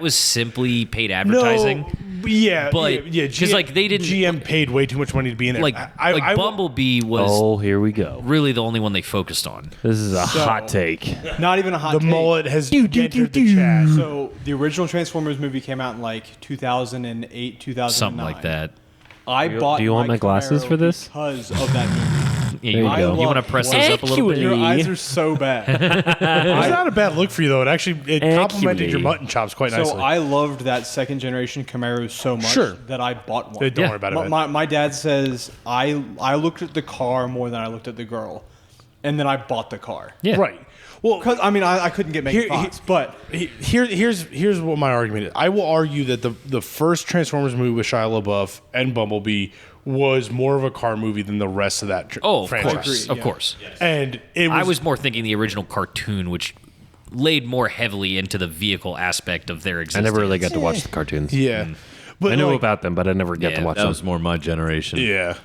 was simply paid advertising. No, yeah, But- yeah, 'cause, like, they didn't- GM paid way too much money to be in there. Like I will- Bumblebee was Oh, here we go. really the only one they focused on. This is a hot take. Not even a hot the take. mullet has entered the chat. So the original Transformers movie came out in like 2008, 2009. Something like that. I bought. do you want my glasses Camaro for this? Because of that movie. Yeah, There you you, go. you want to press those up a little bit? Your eyes are so bad. It's not a bad look for you though. It actually complemented Actually. your mutton chops quite nicely. So I loved that second generation Camaro so much Sure. that I bought one. Don't worry about it. man. My dad says I looked at the car more than I looked at the girl, and then I bought the car. Yeah. Right. Well, Because I mean I couldn't get Megan Fox, but here's what my argument is. I will argue that the first Transformers movie with Shia LaBeouf and Bumblebee was more of a car movie than the rest of that Oh, of franchise. course, of course. And it was, I was more thinking the original cartoon, which laid more heavily into the vehicle aspect of their I existence. never really got to watch the cartoons. yeah. But I knew like, about them, but I never got Yeah, to watch That them. was more my generation. yeah.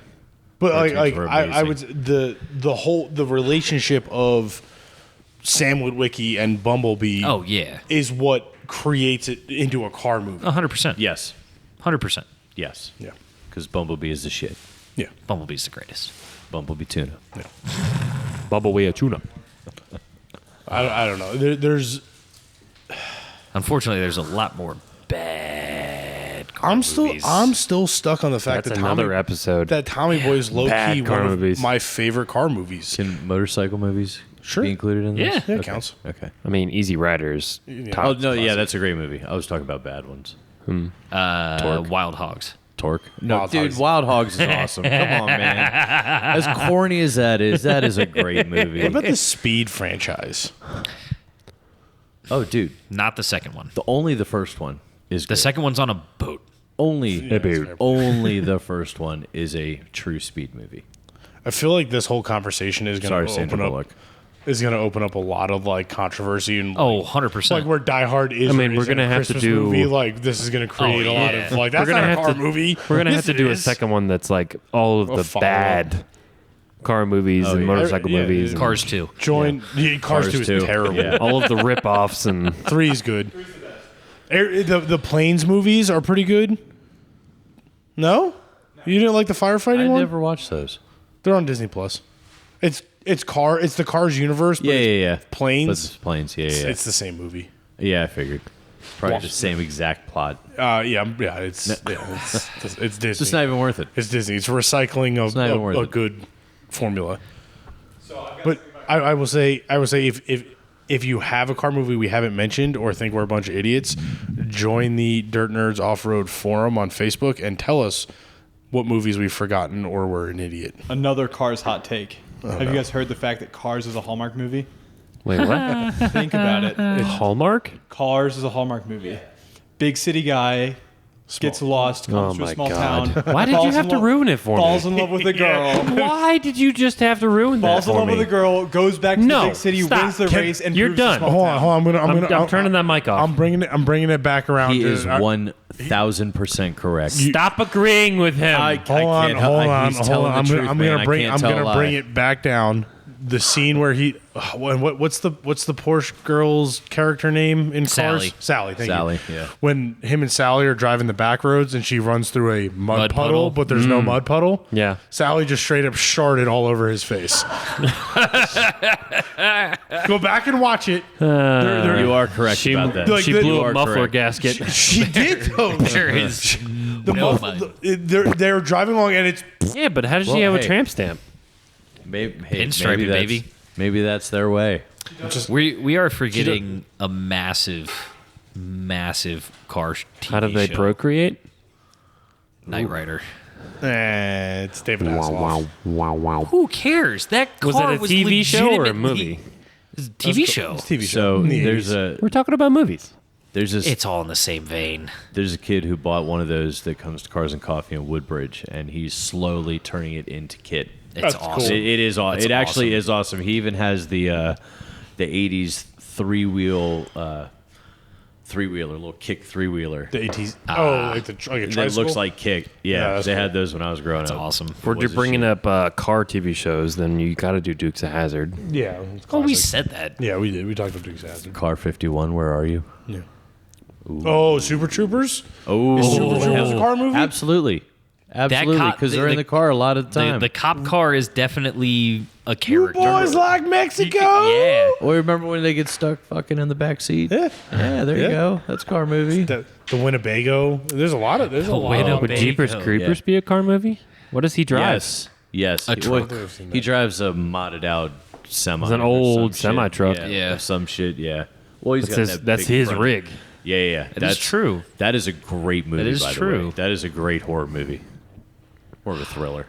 But like Cartoons were I amazing. would the relationship of Sam Witwicky and Bumblebee Oh yeah, is what creates it into a car movie. 100%. Yes. 100%. Yes. Yeah. Because Bumblebee is the shit. Yeah. Bumblebee's the greatest. Bumblebee tuna. Bumblebee a tuna. I don't know. There's Unfortunately, there's a lot more bad car I'm movies. still stuck on the fact That's that another episode. that Tommy Boy is low Bad key car one of movies. my favorite car movies. Can motorcycle movies Sure. be included in this? Yeah. Yeah, it Okay. counts. Okay. I mean, Easy Riders. top Oh, no, yeah, classic. that's a great movie. I was talking about bad ones. Wild Hogs. Torque. No, Wild dude, Hogs. Wild Hogs is awesome. Come on, man. As corny as that is a great movie. What about the Speed franchise? Oh, dude, Not the second one. only the first one is The good. second one's on a boat. Only dude. only the first one is a true speed movie. I feel like this whole conversation is going Sorry, to Sandra open up. Bullock. Is going to open up a lot of like controversy and Oh, like, 100%. like where Die Hard is. I mean, or we're isn't gonna a have to Christmas do- movie. Like this is going to create a lot of like that's We're gonna not a have car to- movie. We're gonna Yes, have to it do a is. second one that's like all of A the follow-up. bad car movies and yeah. motorcycle Yeah, movies. yeah. and Cars 2. Join Cars 2 is 2. terrible. Yeah. all of the rip-offs and 3 is good. The planes movies are pretty good. No, you didn't like the firefighting I one? never watched those. They're on Disney Plus. It's the Cars universe. But Yeah, it's yeah, yeah. Planes. But it's planes. Yeah, yeah. It's the same movie. Yeah, I figured. Probably the same exact plot. It's Disney. It's just not even worth it. It's Disney. It's recycling not even worth a it. good formula. But I will say if you have a car movie we haven't mentioned or think we're a bunch of idiots, join the Dirt Nerds Off-Road forum on Facebook and tell us what movies we've forgotten or we're an idiot. Another Cars hot take. Have you guys heard the fact that Cars is a Hallmark movie? wait, what? Think about it. Hallmark? Cars is a Hallmark movie. Big city guy gets lost, comes to a my small God. town. Why did you falls have in to lo- ruin it for Falls me? in love with a girl. Why did you just have to ruin that Falls in for love me? with a girl, goes back to No, the big city, stop. wins the race, and You're proves the done. small Hold town. on, I'm turning that mic off. I'm bringing it back around. He to- is 1,000% correct. Stop agreeing with him. Hold on. He's telling the truth, I'm man. gonna I bring. can't I'm tell a gonna lie. bring it back down. The scene where he, what's the Porsche girl's character name in Sally. Cars? Sally. Thank Sally, you. yeah. When him and Sally are driving the back roads and she runs through a mud Mud puddle, puddle. but there's no mud puddle. Yeah. Sally just straight up sharded all over his face. Go back and watch it. You are correct She, about that. Like, she the- blew You a are muffler correct. gasket. She did though. There is The no muff- mud. they're driving along and it's Yeah, but how did she Well, have a hey. tramp stamp? Maybe Pinstriping, that's- baby. Maybe that's their way. We are forgetting a massive car TV How did they show. procreate? Knight Rider. it's David Hasselhoff. Who cares? That car Was it a TV show or a legitimately- movie? It's a TV show. It's a TV show. So in the there's 80s. We're talking about movies. It's all in the same vein. There's a kid who bought one of those that comes to Cars and Coffee in Woodbridge, and he's slowly turning it into kit. It's That's awesome. cool. It is. That's It actually awesome. is awesome. He even has the '80s three-wheeler, little kick three-wheeler. The ATs. Like a That tricycle. looks like kick. Yeah, Yeah, that's they cool. had those when I was growing It's up. awesome. If you're Was it bringing shit? up car TV shows, then you got to do Dukes of Hazzard. Yeah. It's Oh, we classic. said that. Yeah, we did. We talked about Dukes of Hazzard. Car 51. Where are you? Yeah. Oh, Super Troopers? Oh, Is Super Troopers a car movie? Absolutely, cop- because they're in the car a lot of the time. The cop car is definitely a character. Boys like Mexico. Yeah. Or remember when they get stuck fucking in the back seat? Yeah. Yeah, there Yeah. you go. That's a car movie. The Winnebago. There's a lot of. There's a lot. Winnebago. Of, Would Jeepers yeah. Creepers be a car movie? What does he drive? Yes. A He- truck. well, he drives a modded out semi. It's an or old some shit. semi-truck. Yeah. or some shit. Yeah. Well, he's That's got his, that that's big his front. rig. Yeah. That is true. That is a great movie. That is by true. The way. That is a great horror movie. More of a thriller.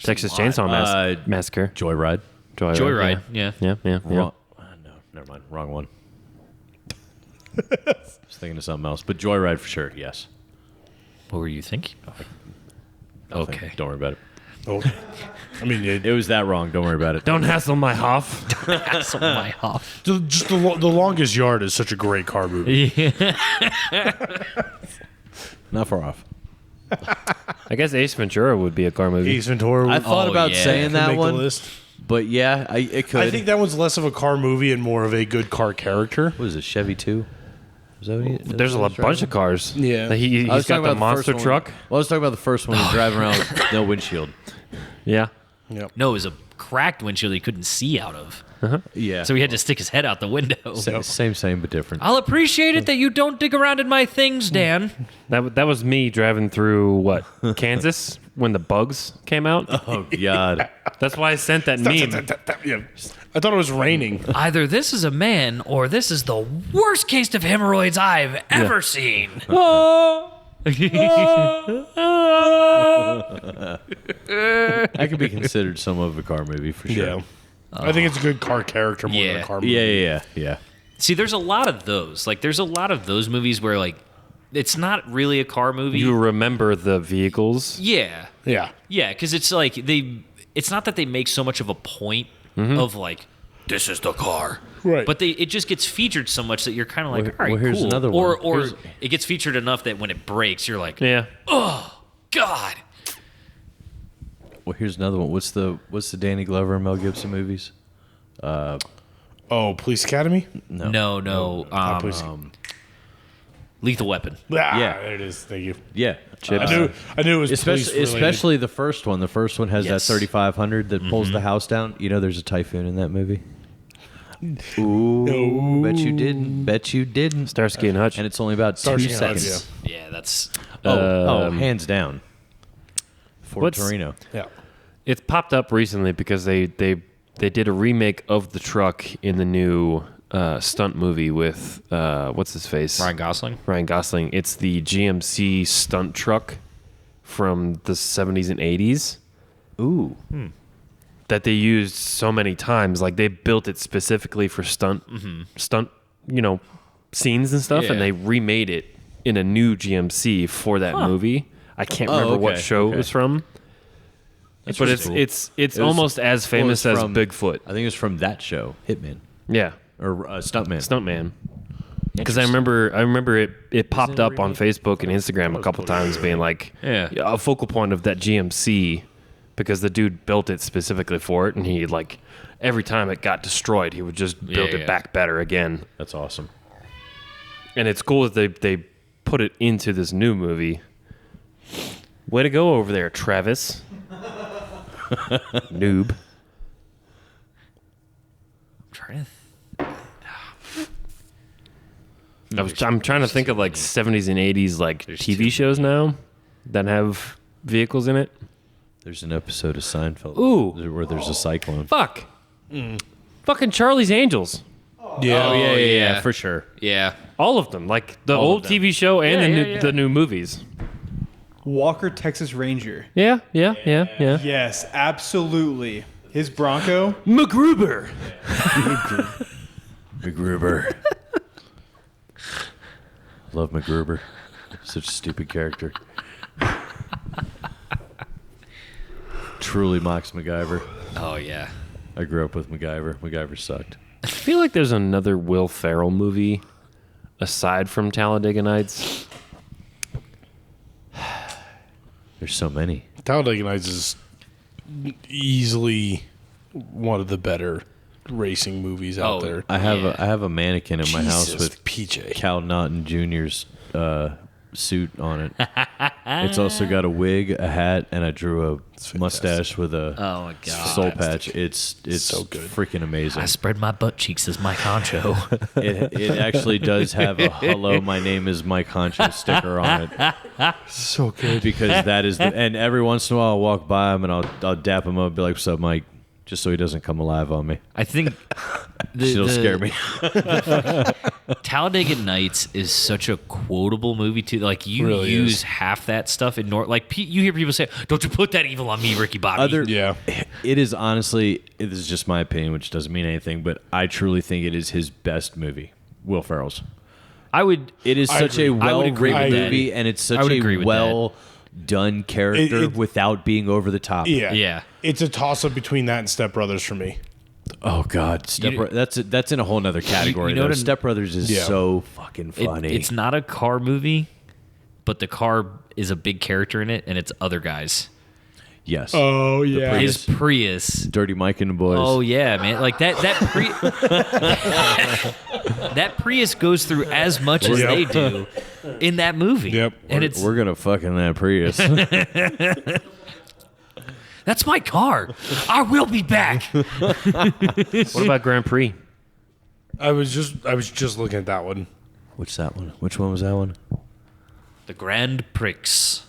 Texas Chainsaw Massacre. Joyride. Joyride. Yeah. Yeah. No, never mind. Wrong one. was thinking of something else, but Joyride for sure. Yes. What were you thinking? Nothing. Okay. Don't worry about it. okay. I mean, It was that wrong. Don't worry about it. Don't hassle my Hoff. That's my off. just the Longest Yard is such a great car movie. Not far off. I guess Ace Ventura would be a car movie. Ace Ventura. I thought Oh, about yeah. saying could that make the one, list. but yeah, it could. I think that one's less of a car movie and more of a good car character. What is it? Chevy 2? Is that what he, There's a bunch of cars. Yeah. He's I was got talking the about monster first truck. One. Well, I was talking about the first one. He's driving around with no windshield. Yeah. No, it was a cracked windshield he couldn't see out of. Yeah. So he had to stick his head out the window. Same, but different. I'll appreciate it that you don't dig around in my things, Dan. That was me driving through what Kansas when the bugs came out. Oh God. That's why I sent that meme. Yeah. I thought it was raining. Either this is a man or this is the worst case of hemorrhoids I've ever seen. That could be considered some of a car movie for sure. Yeah. I think it's a good car character more than a car movie. Yeah. See, there's a lot of those. Like, there's a lot of those movies where, like, it's not really a car movie. You remember the vehicles. Yeah. Yeah. Yeah, because it's like it's not that they make so much of a point of like, this is the car. Right. But it just gets featured so much that you're kind of like, all right, well, here's cool. another one. Or it gets featured enough that when it breaks, you're like, Yeah. God. Well, here's another one. What's the Danny Glover and Mel Gibson movies? Oh, Police Academy? No. Not Police. Lethal Weapon. Yeah. There it is. Thank you. Yeah. Chips. I knew it was Especially the first one. The first one has Yes. that 3500 that pulls the house down. You know, there's a typhoon in that movie. Ooh, No. bet you didn't. Bet you didn't. Starsky and Hutch. And it's only about 2 Starsky and Hutch, seconds. Yeah, that's. Hands down. For What's- Torino. Yeah. It's popped up recently because they did a remake of the truck in the new stunt movie with what's his face? Ryan Gosling. Ryan Gosling. It's the GMC stunt truck from the 70s and 80s Ooh. that they used so many times. Like they built it specifically for stunt, scenes and stuff, Yeah. and they remade it in a new GMC for that movie. I can't remember what okay, show okay. it was from. But pretty cool. it's It was- almost as famous well, as it's from- Bigfoot. I think it was from that show, Hitman. Yeah. Or Stuntman. Stuntman. Because I remember it popped up on Facebook and Instagram a couple times being like a focal point of that GMC because the dude built it specifically for it, and he like every time it got destroyed he would just build it back better again. That's awesome. And it's cool that they put it into this new movie. Way to go over there, Travis. Noob. I'm trying to. I'm trying to think of like 70s and 80s like TV shows now that have vehicles in it. There's an episode of Seinfeld Ooh. where there's a cyclone. Fuck. Fucking Charlie's Angels. Yeah. yeah. for sure. Yeah. All of them. Like the All old of them. TV show and Yeah, the new movies. Walker, Texas Ranger. Yeah. Yes, absolutely. His Bronco. MacGruber. MacGruber. Love MacGruber. Such a stupid character. Truly mocks MacGyver. Oh yeah. I grew up with MacGyver. MacGyver sucked. I feel like there's another Will Ferrell movie aside from Talladega Nights. There's so many. Talladega Nights is easily one of the better racing movies out there. I have a mannequin in my house Jesus, with PJ. Cal Naughton Jr.'s suit on it. It's also got a wig, a hat, and I drew a mustache with a Oh my god. soul patch. It's So good. freaking amazing. I spread my butt cheeks as Mike Honcho. It actually does have a "Hello, my name is Mike Honcho" sticker on it. So good. Because that is and every once in a while I'll walk by him and I'll dap him up and be like, "What's up, Mike?" Just so he doesn't come alive on me. I think It'll scare me. Talladega Nights is such a quotable movie too. Like you Really use is. half that stuff in you hear people say, "Don't you put that evil on me, Ricky Bobby." Yeah. It is honestly, it is just my opinion, which doesn't mean anything, but I truly think it is his best movie, Will Ferrell's. I would. It is I such agree. a I would agree well-written with that. movie, and it's I such would a agree with that. well-done character It- without being over the top. Yeah. Yeah. It's a toss up between that and Step Brothers for me. Oh God, that's in a whole nother category. you know though. what Step Brothers is Yeah. so fucking funny. It's not a car movie, but the car is a big character in it, and it's other guys. yes. Oh, yeah. Prius. His Prius. Dirty Mike and the boys. Oh yeah, man! Like that that Prius goes through as much as Yep. they do in that movie. Yep. And it's We're gonna fuck in that Prius. that's my car. I will be back. What about Grand Prix? I was just looking at that one. What's that one? Which one was that one? The Grand Prix.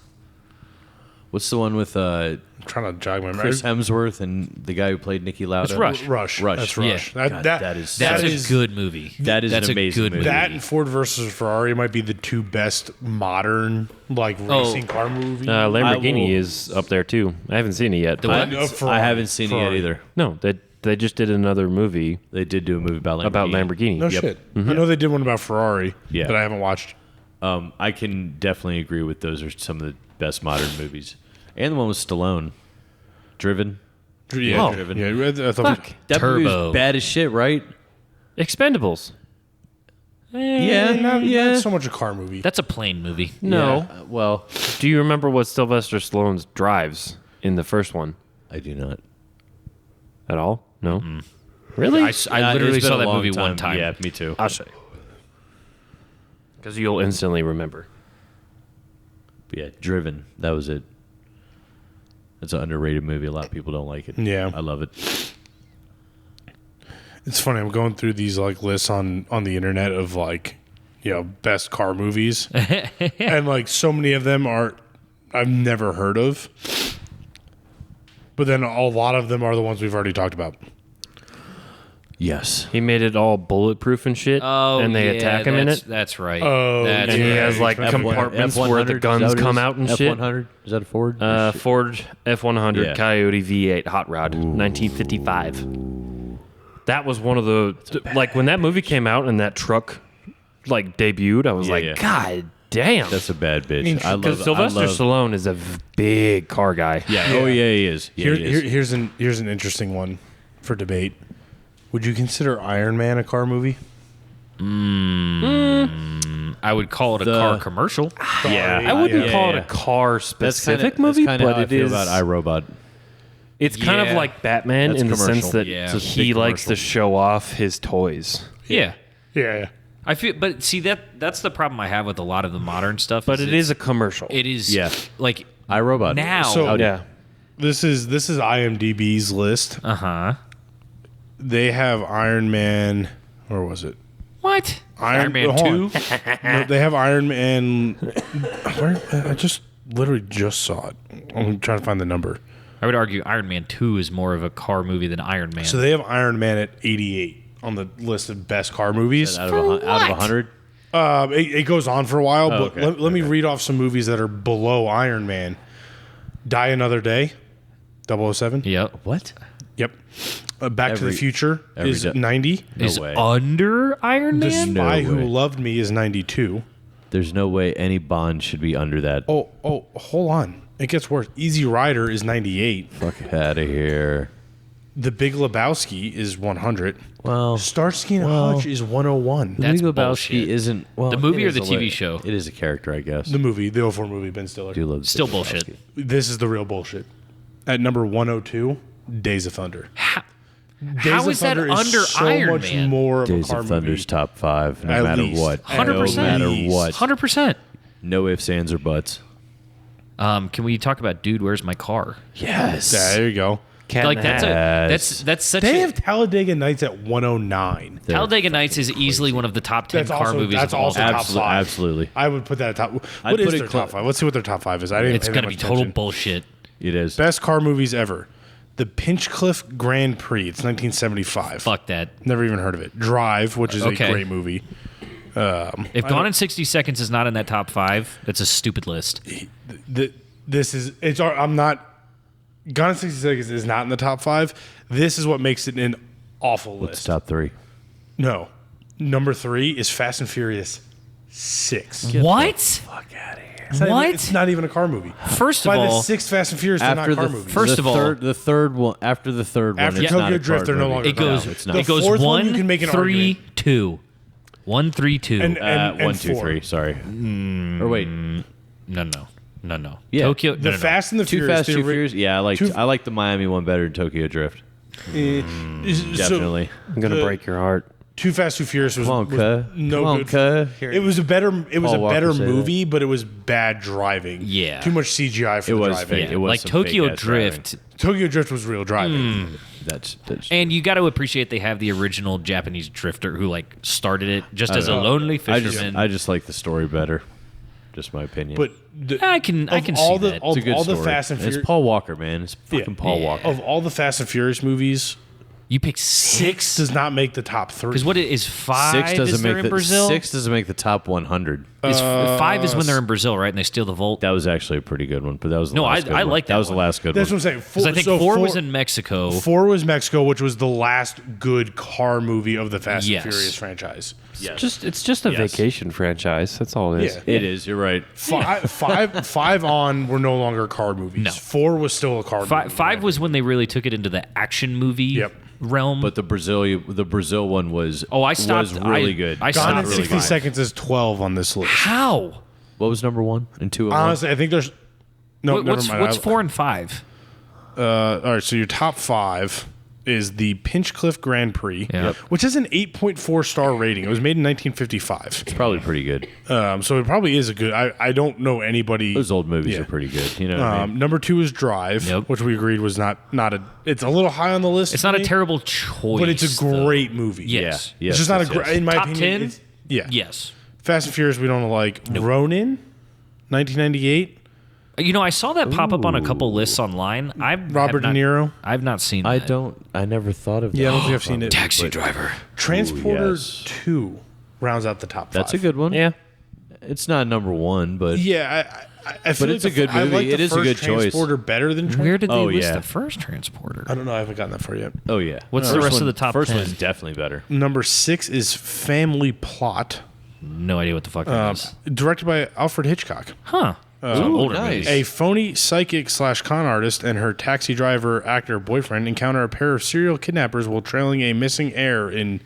What's the one with I'm trying to jog my memory. Chris Hemsworth and the guy who played Nicky Lauda? It's Rush. Rush. Rush. That's Rush. Yeah. God, That that is- That's is a good movie. That is That's an a amazing good movie. That and Ford versus Ferrari might be the two best modern racing car movies. Lamborghini will- is up there too. I haven't seen it yet. The I one- haven't, Ferrari. I haven't seen it yet Ferrari. either. No, they just did another movie They did do a movie about Lamborghini. about Lamborghini. No Yep. shit. I know they did one about Ferrari Yeah. that I haven't watched. I can definitely agree with those are some of the best modern movies. And the one with Stallone. Driven. Yeah, Driven. Yeah, I thought That movie Turbo. was bad as shit, right? Expendables. Yeah. not so much a car movie. That's a plane movie. No. Yeah, well, Do you remember what Sylvester Stallone drives in the first one I do not. at all? No. Really? I literally It's been saw a that long movie one time. Yeah, me too. I'll show you. Because you'll instantly remember. Yeah, Driven. That was it. It's an underrated movie. A lot of people don't like it. Yeah. I love it. It's funny. I'm going through these like lists on the internet of like, best car movies, and like so many of them are I've never heard of, but then a lot of them are the ones we've already talked about. Yes. He made it all bulletproof and shit. Oh, and they attack him in it. That's right. Oh, That's And he right. has like compartments where the guns come out and shit. F100? Is that a Ford? Ford F100 Yeah. Coyote V8 Hot Rod, 1955. That was one of the like when that movie came out and that truck like debuted. I was Yeah, like, yeah. God damn! That's a bad bitch. I Because love Sylvester Stallone is a big car guy. Yeah. Oh yeah, he is. Yeah, he is. Here's an interesting one for debate. Would you consider Iron Man a car movie? I would call it a The- car commercial. Yeah. I wouldn't Yeah, call it yeah. a car That's specific kinda, movie, that's kinda but how I it feel is. about iRobot. It's kind of Yeah. like Batman That's in the commercial. sense that Yeah. It's a he big likes to commercial. show off his toys. Yeah. Yeah. I feel, but see that's the problem I have with a lot of the modern stuff. But it is a commercial. It is. Yeah. Like iRobot. now. So- yeah. This is IMDb's list. Uh huh. They have Iron Man. Where was it? What? Iron Man hold 2? on. No, they have Iron Man. Where? I just literally just saw it. I'm trying to find the number. I would argue Iron Man 2 is more of a car movie than Iron Man. So they have Iron Man at 88 on the list of best car movies. Out of 100. It goes on for a while, but okay, let me read off some movies that are below Iron Man. Die Another Day, 007. Yep. What? Yep. Back to Every- the Future every is day. 90. Is way. under Iron The Man? No Spy Who way. Loved Me is 92. There's no way any Bond should be under that. Oh, hold on. It gets worse. Easy Rider is 98. Fuck out of here. The Big Lebowski is 100. Well, Starsky and Hutch is 101. That's Big Lebowski bullshit. isn't well. The movie it or is the a TV way- show? It is a character, I guess. The movie, the 04 movie, Ben Stiller. I do love Still Big bullshit. Lebowski. This is the real bullshit. At number 102, Days of Thunder. How, Days how of is that Thunder under is so Iron much Man? more of Days a car of Thunder's movie. top 5, no At matter least. what. 100%. No matter At what. least. 100%. No ifs, ands, or buts. Can we talk about Dude, Where's My Car? Yes. Yeah, there you go. Cat Like in the that's Hat. that's such They a have Talladega Nights at 109. Talladega Nights is easily one of the top 10 car movies That's of all also time. top Absolutely, 5. absolutely. I would put that at top. I'd What is put it their top 5? Let's see what their top 5 is. I didn't. It's pay going that to be much total attention. bullshit. It is. Best car movies ever. The Pinchcliffe Grand Prix. It's 1975. Fuck that. Never even heard of it. Drive, which is Okay. a great movie. If Gone in 60 Seconds is not in that top 5, that's a stupid list. This is. It's. I'm not. Gone in 60 Seconds is not in the top 5. This is what makes it an awful What's list. top 3? No. Number 3 is Fast and Furious 6. What? Fuck out of here. It's not What? Even, it's not even a car movie. First of By the all, 6th Fast and Furious, they're not car movies. First the of all- the third one after the third one, After it's Tokyo not a Drift, car they're no movie. longer it goes No, it's not. it goes fourth one, 1 you can make an 3 argument. 2. 1 3 2. And 1, 2, 4. 3. Sorry. Or wait, No. Yeah. Tokyo The Fast and the Too Furious. Fast, the Too ori- Furious. Yeah, I like the Miami one better than Tokyo Drift. Definitely. I'm gonna the- break your heart. Too Fast, Too Furious was, Come on, was cuh. no Come on, good. cuh. It was a better. It was Paul a better Walker said that. movie, but it was bad driving. Yeah. Too much CGI for It the was driving. fake. It was like some Tokyo fake-ass Drift. Tokyo Drift was real driving. That's And you got to appreciate they have the original Japanese drifter who like started it just as a know. lonely I fisherman. just like the story better. Just my opinion. But I can of see all the that. of it's a good all story. the Fast and it's Furious Paul Walker, man. It's fucking Paul Walker. of all the Fast and Furious movies, You pick 6 6 does not make the top 3. because what it is 5 Six is doesn't they're make in the Brazil. 6 doesn't make the top 100. Is 5 is when they're in Brazil, right? And they steal the vault. That was actually a pretty good one, but that was the No, last I good one. like that That was one. the last good That's one. what I'm saying. Because I think 4 was in Mexico. 4 was Mexico, which was the last good car movie of the Fast Yes. and Furious franchise. It's just a vacation franchise. That's all it is. Yeah. It is. You're right. Five on were no longer car movies. No. 4 was still a car movie. Five was when they really took it into the action movie realm. But the Brazil one was I stopped. was really good. I Gone stopped in really 60 good. Seconds is 12 on this list. How? What was number 1 and 2? Honestly, I think there's no. What's never mind. 4 and 5? All right, so your top 5 is the Pinchcliffe Grand Prix, Yep. which has an 8.4 star rating. It was made in 1955. It's probably pretty good. So it probably is a good. I don't know anybody. Those old movies Yeah. are pretty good. You know what I mean? Number 2 is Drive, Yep. which we agreed was not a. It's a little high on the list. It's for not a me, terrible choice, but it's a though. great movie. Yes. Yeah. It's just not yes, a great. yes. In my Top opinion, 10? it's- yeah. Yes. Fast and Furious, we don't like. Ronin, 1998. You know, I saw that pop up on a couple lists online. Robert De Niro. I've not seen I that. don't. I never thought of that. Yeah, I don't think I've seen it. Taxi Driver. Transporter yes. 2 rounds out the top 5. That's a good one. Yeah. It's not number 1, but Yeah, I feel But like it's a good I movie. like the It is a first good choice. Transporter better than Where did they Oh, list yeah. the first Transporter? I don't know. I haven't gotten that far yet. oh yeah. What's the First rest of one- the top First 10? one's definitely better. Number 6 is Family Plot, No idea what the fuck that is. directed by Alfred Hitchcock. Huh. Some older nice. movies. A phony psychic / con artist and her taxi driver actor boyfriend encounter a pair of serial kidnappers while trailing a missing heir in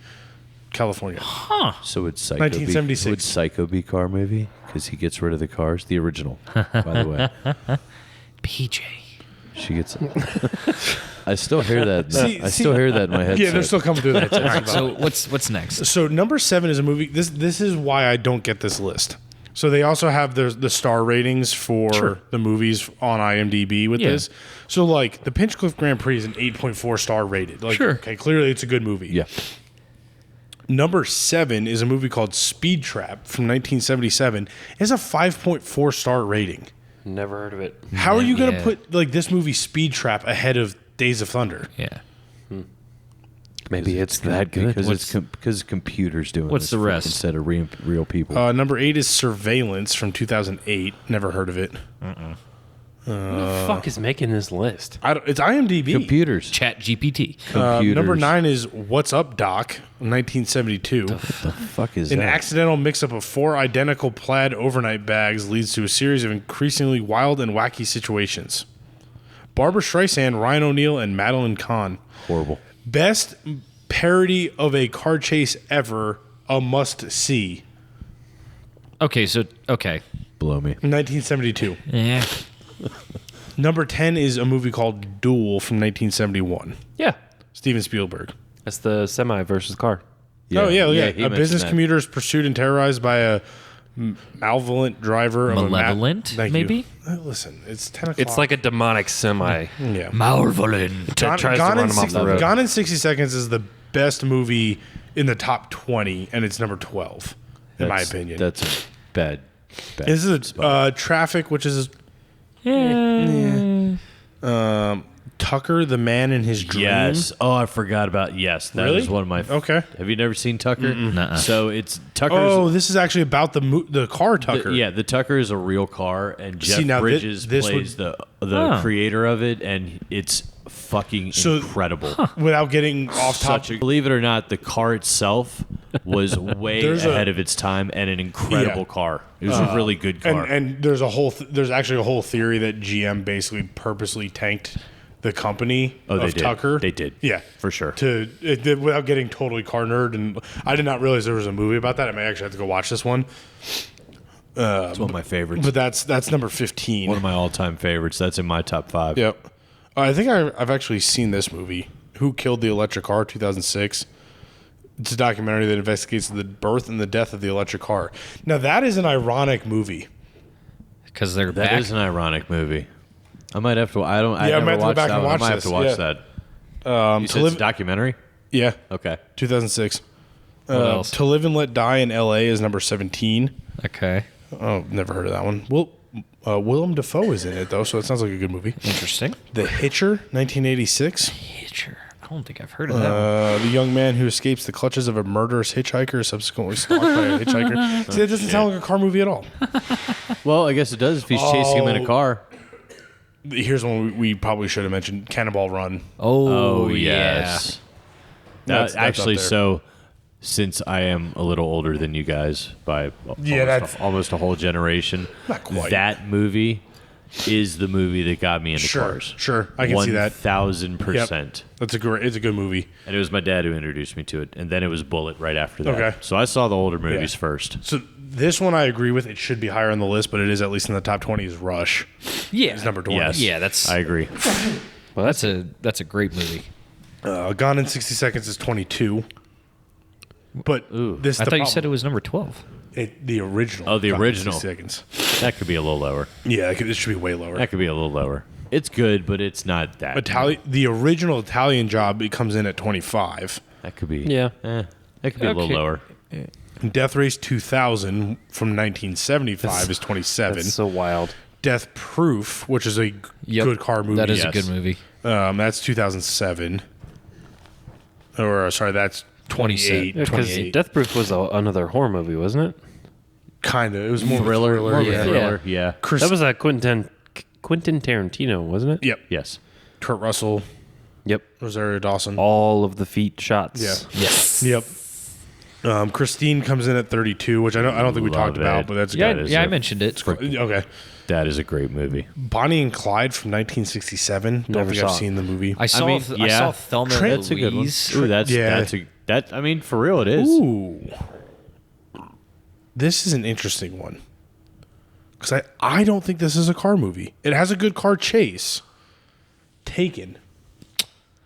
California. So would Psycho 1976. Would Psycho be car movie? Because he gets rid of the cars. The original, by the way. PJ. She gets. I still hear that. See- I still hear that in my head. Yeah, they're still coming through that. All right, so what's next? So number 7 is a movie. This is why I don't get this list. So they also have the star ratings for the movies on IMDb with Yeah. this. So like the Pinchcliffe Grand Prix is an 8.4 star rated. Like, Sure. okay, clearly it's a good movie. Yeah. Number 7 is a movie called Speed Trap from 1977. It has a 5.4 star rating. Never heard of it. How are you going to Yeah. put like this movie Speed Trap ahead of Days of Thunder? Yeah. Maybe it's that good. Because computers doing what's this the rest? instead of real people. Number 8 is Surveillance from 2008. Never heard of it. Who the fuck is making this list? It's IMDb. computers. Chat GPT. Computers. Number 9 is What's Up, Doc, 1972. The fuck is An that? accidental mix-up of 4 identical plaid overnight bags leads to a series of increasingly wild and wacky situations. Barbara Streisand, Ryan O'Neal, and Madeline Kahn. Horrible. Best parody of a car chase ever, a must-see. Okay. Blow me. 1972. Yeah. Number 10 is a movie called Duel from 1971. Yeah. Steven Spielberg. That's the semi versus car. Oh, yeah. he A mentioned business that. commuter is pursued and terrorized by a malevolent driver of Malevolent, Thank maybe? you. Listen, it's 10 o'clock. It's like a demonic semi. yeah. Malevolent. That tries to run him off the road. Gone in 60 Seconds is the best movie in the top 20, and it's number 12, in my opinion. That's a bad. This is Traffic, which is Tucker, the Man in His Dream. Yes. Oh, I forgot about yes. That is Really? one of my. Okay. Have you never seen Tucker? Nuh-uh. So it's Tucker's. Oh, this is actually about the car Tucker. The Tucker is a real car, and Jeff See, now Bridges this plays would- the creator of it, and it's fucking incredible. Without getting off topic. Believe it or not, the car itself was way There's ahead of its time and an incredible car. It was a really good car. And there's there's actually a whole theory that GM basically purposely tanked the company Oh, they of did. Tucker. They did. Yeah. For sure. Without getting totally car nerd, and I did not realize there was a movie about that. I may actually have to go watch this one. It's one of my favorites. But that's number 15. One of my all-time favorites. That's in my top 5. Yep. I think I've actually seen this movie, Who Killed the Electric Car, 2006. It's a documentary that investigates the birth and the death of the electric car. Now, that is an ironic movie. Because they're That back. is an ironic movie. I might have to. I don't. Yeah, I I might have never to go watched back that and one. I watch might have this, to watch yeah. that. You To said it's live, a documentary. yeah, Okay. 2006. What else? To Live and Let Die in L.A. is number 17. Okay. Oh, never heard of that one. Willem Dafoe is in it, though, so it sounds like a good movie. Interesting. The Hitcher, 1986. Hitcher. I don't think I've heard of that one. The young man who escapes the clutches of a murderous hitchhiker is subsequently stalked by a hitchhiker. See, that doesn't sound like a car movie at all. Well, I guess it does if he's chasing him in a car. Here's one we probably should have mentioned: Cannonball Run. Oh, yes. That's That, actually, up there. since I am a little older than you guys by almost a whole generation, Not quite. that movie is the movie that got me into cars. Sure, I can see that. 1,000%. It's a good movie. And it was my dad who introduced me to it, and then it was Bullet right after that. Okay. So I saw the older movies first. So this one I agree with. It should be higher on the list, but it is at least in the top 20 is Rush. Yeah, It's number 20. Yes. Yeah, that's I agree. well, that's a great movie. Gone in 60 Seconds is 22. But this I thought you said it was number 12. the original. Oh, the Gone in original. 60 Seconds. That could be a little lower. Yeah, it should be way lower. That could be a little lower. It's good, but it's not that. The original Italian Job, it comes in at 25. That could be. Yeah. That could be a little Okay. lower. Death Race 2000 from 1975 is 27. That's so wild. Death Proof, which is a Yep, good car movie. That is Yes. a good movie. That's 2007. Or sorry, that's 28. Because 28. Death Proof was another horror movie, wasn't it? Kind of. It was more Thriller. Of a More of a yeah. thriller. Yeah. Chris, That was a Quentin Tarantino, wasn't it? Yep. Yes. Kurt Russell, Yep. Rosario Dawson. All of the feet shots. Yeah. Yes. Yep. Christine comes in at 32, which I don't think we talked Love about, it. but that's Yeah, good. I mentioned it. Okay. That is a great movie. Bonnie and Clyde from 1967. Don't Never think saw I've it. seen the movie. I saw mean, I yeah. saw Thelma and That's a good one. Louise. Ooh, that. I mean, for real, it is. Ooh. This is an interesting one. Because I don't think this is a car movie. It has a good car chase. Taken.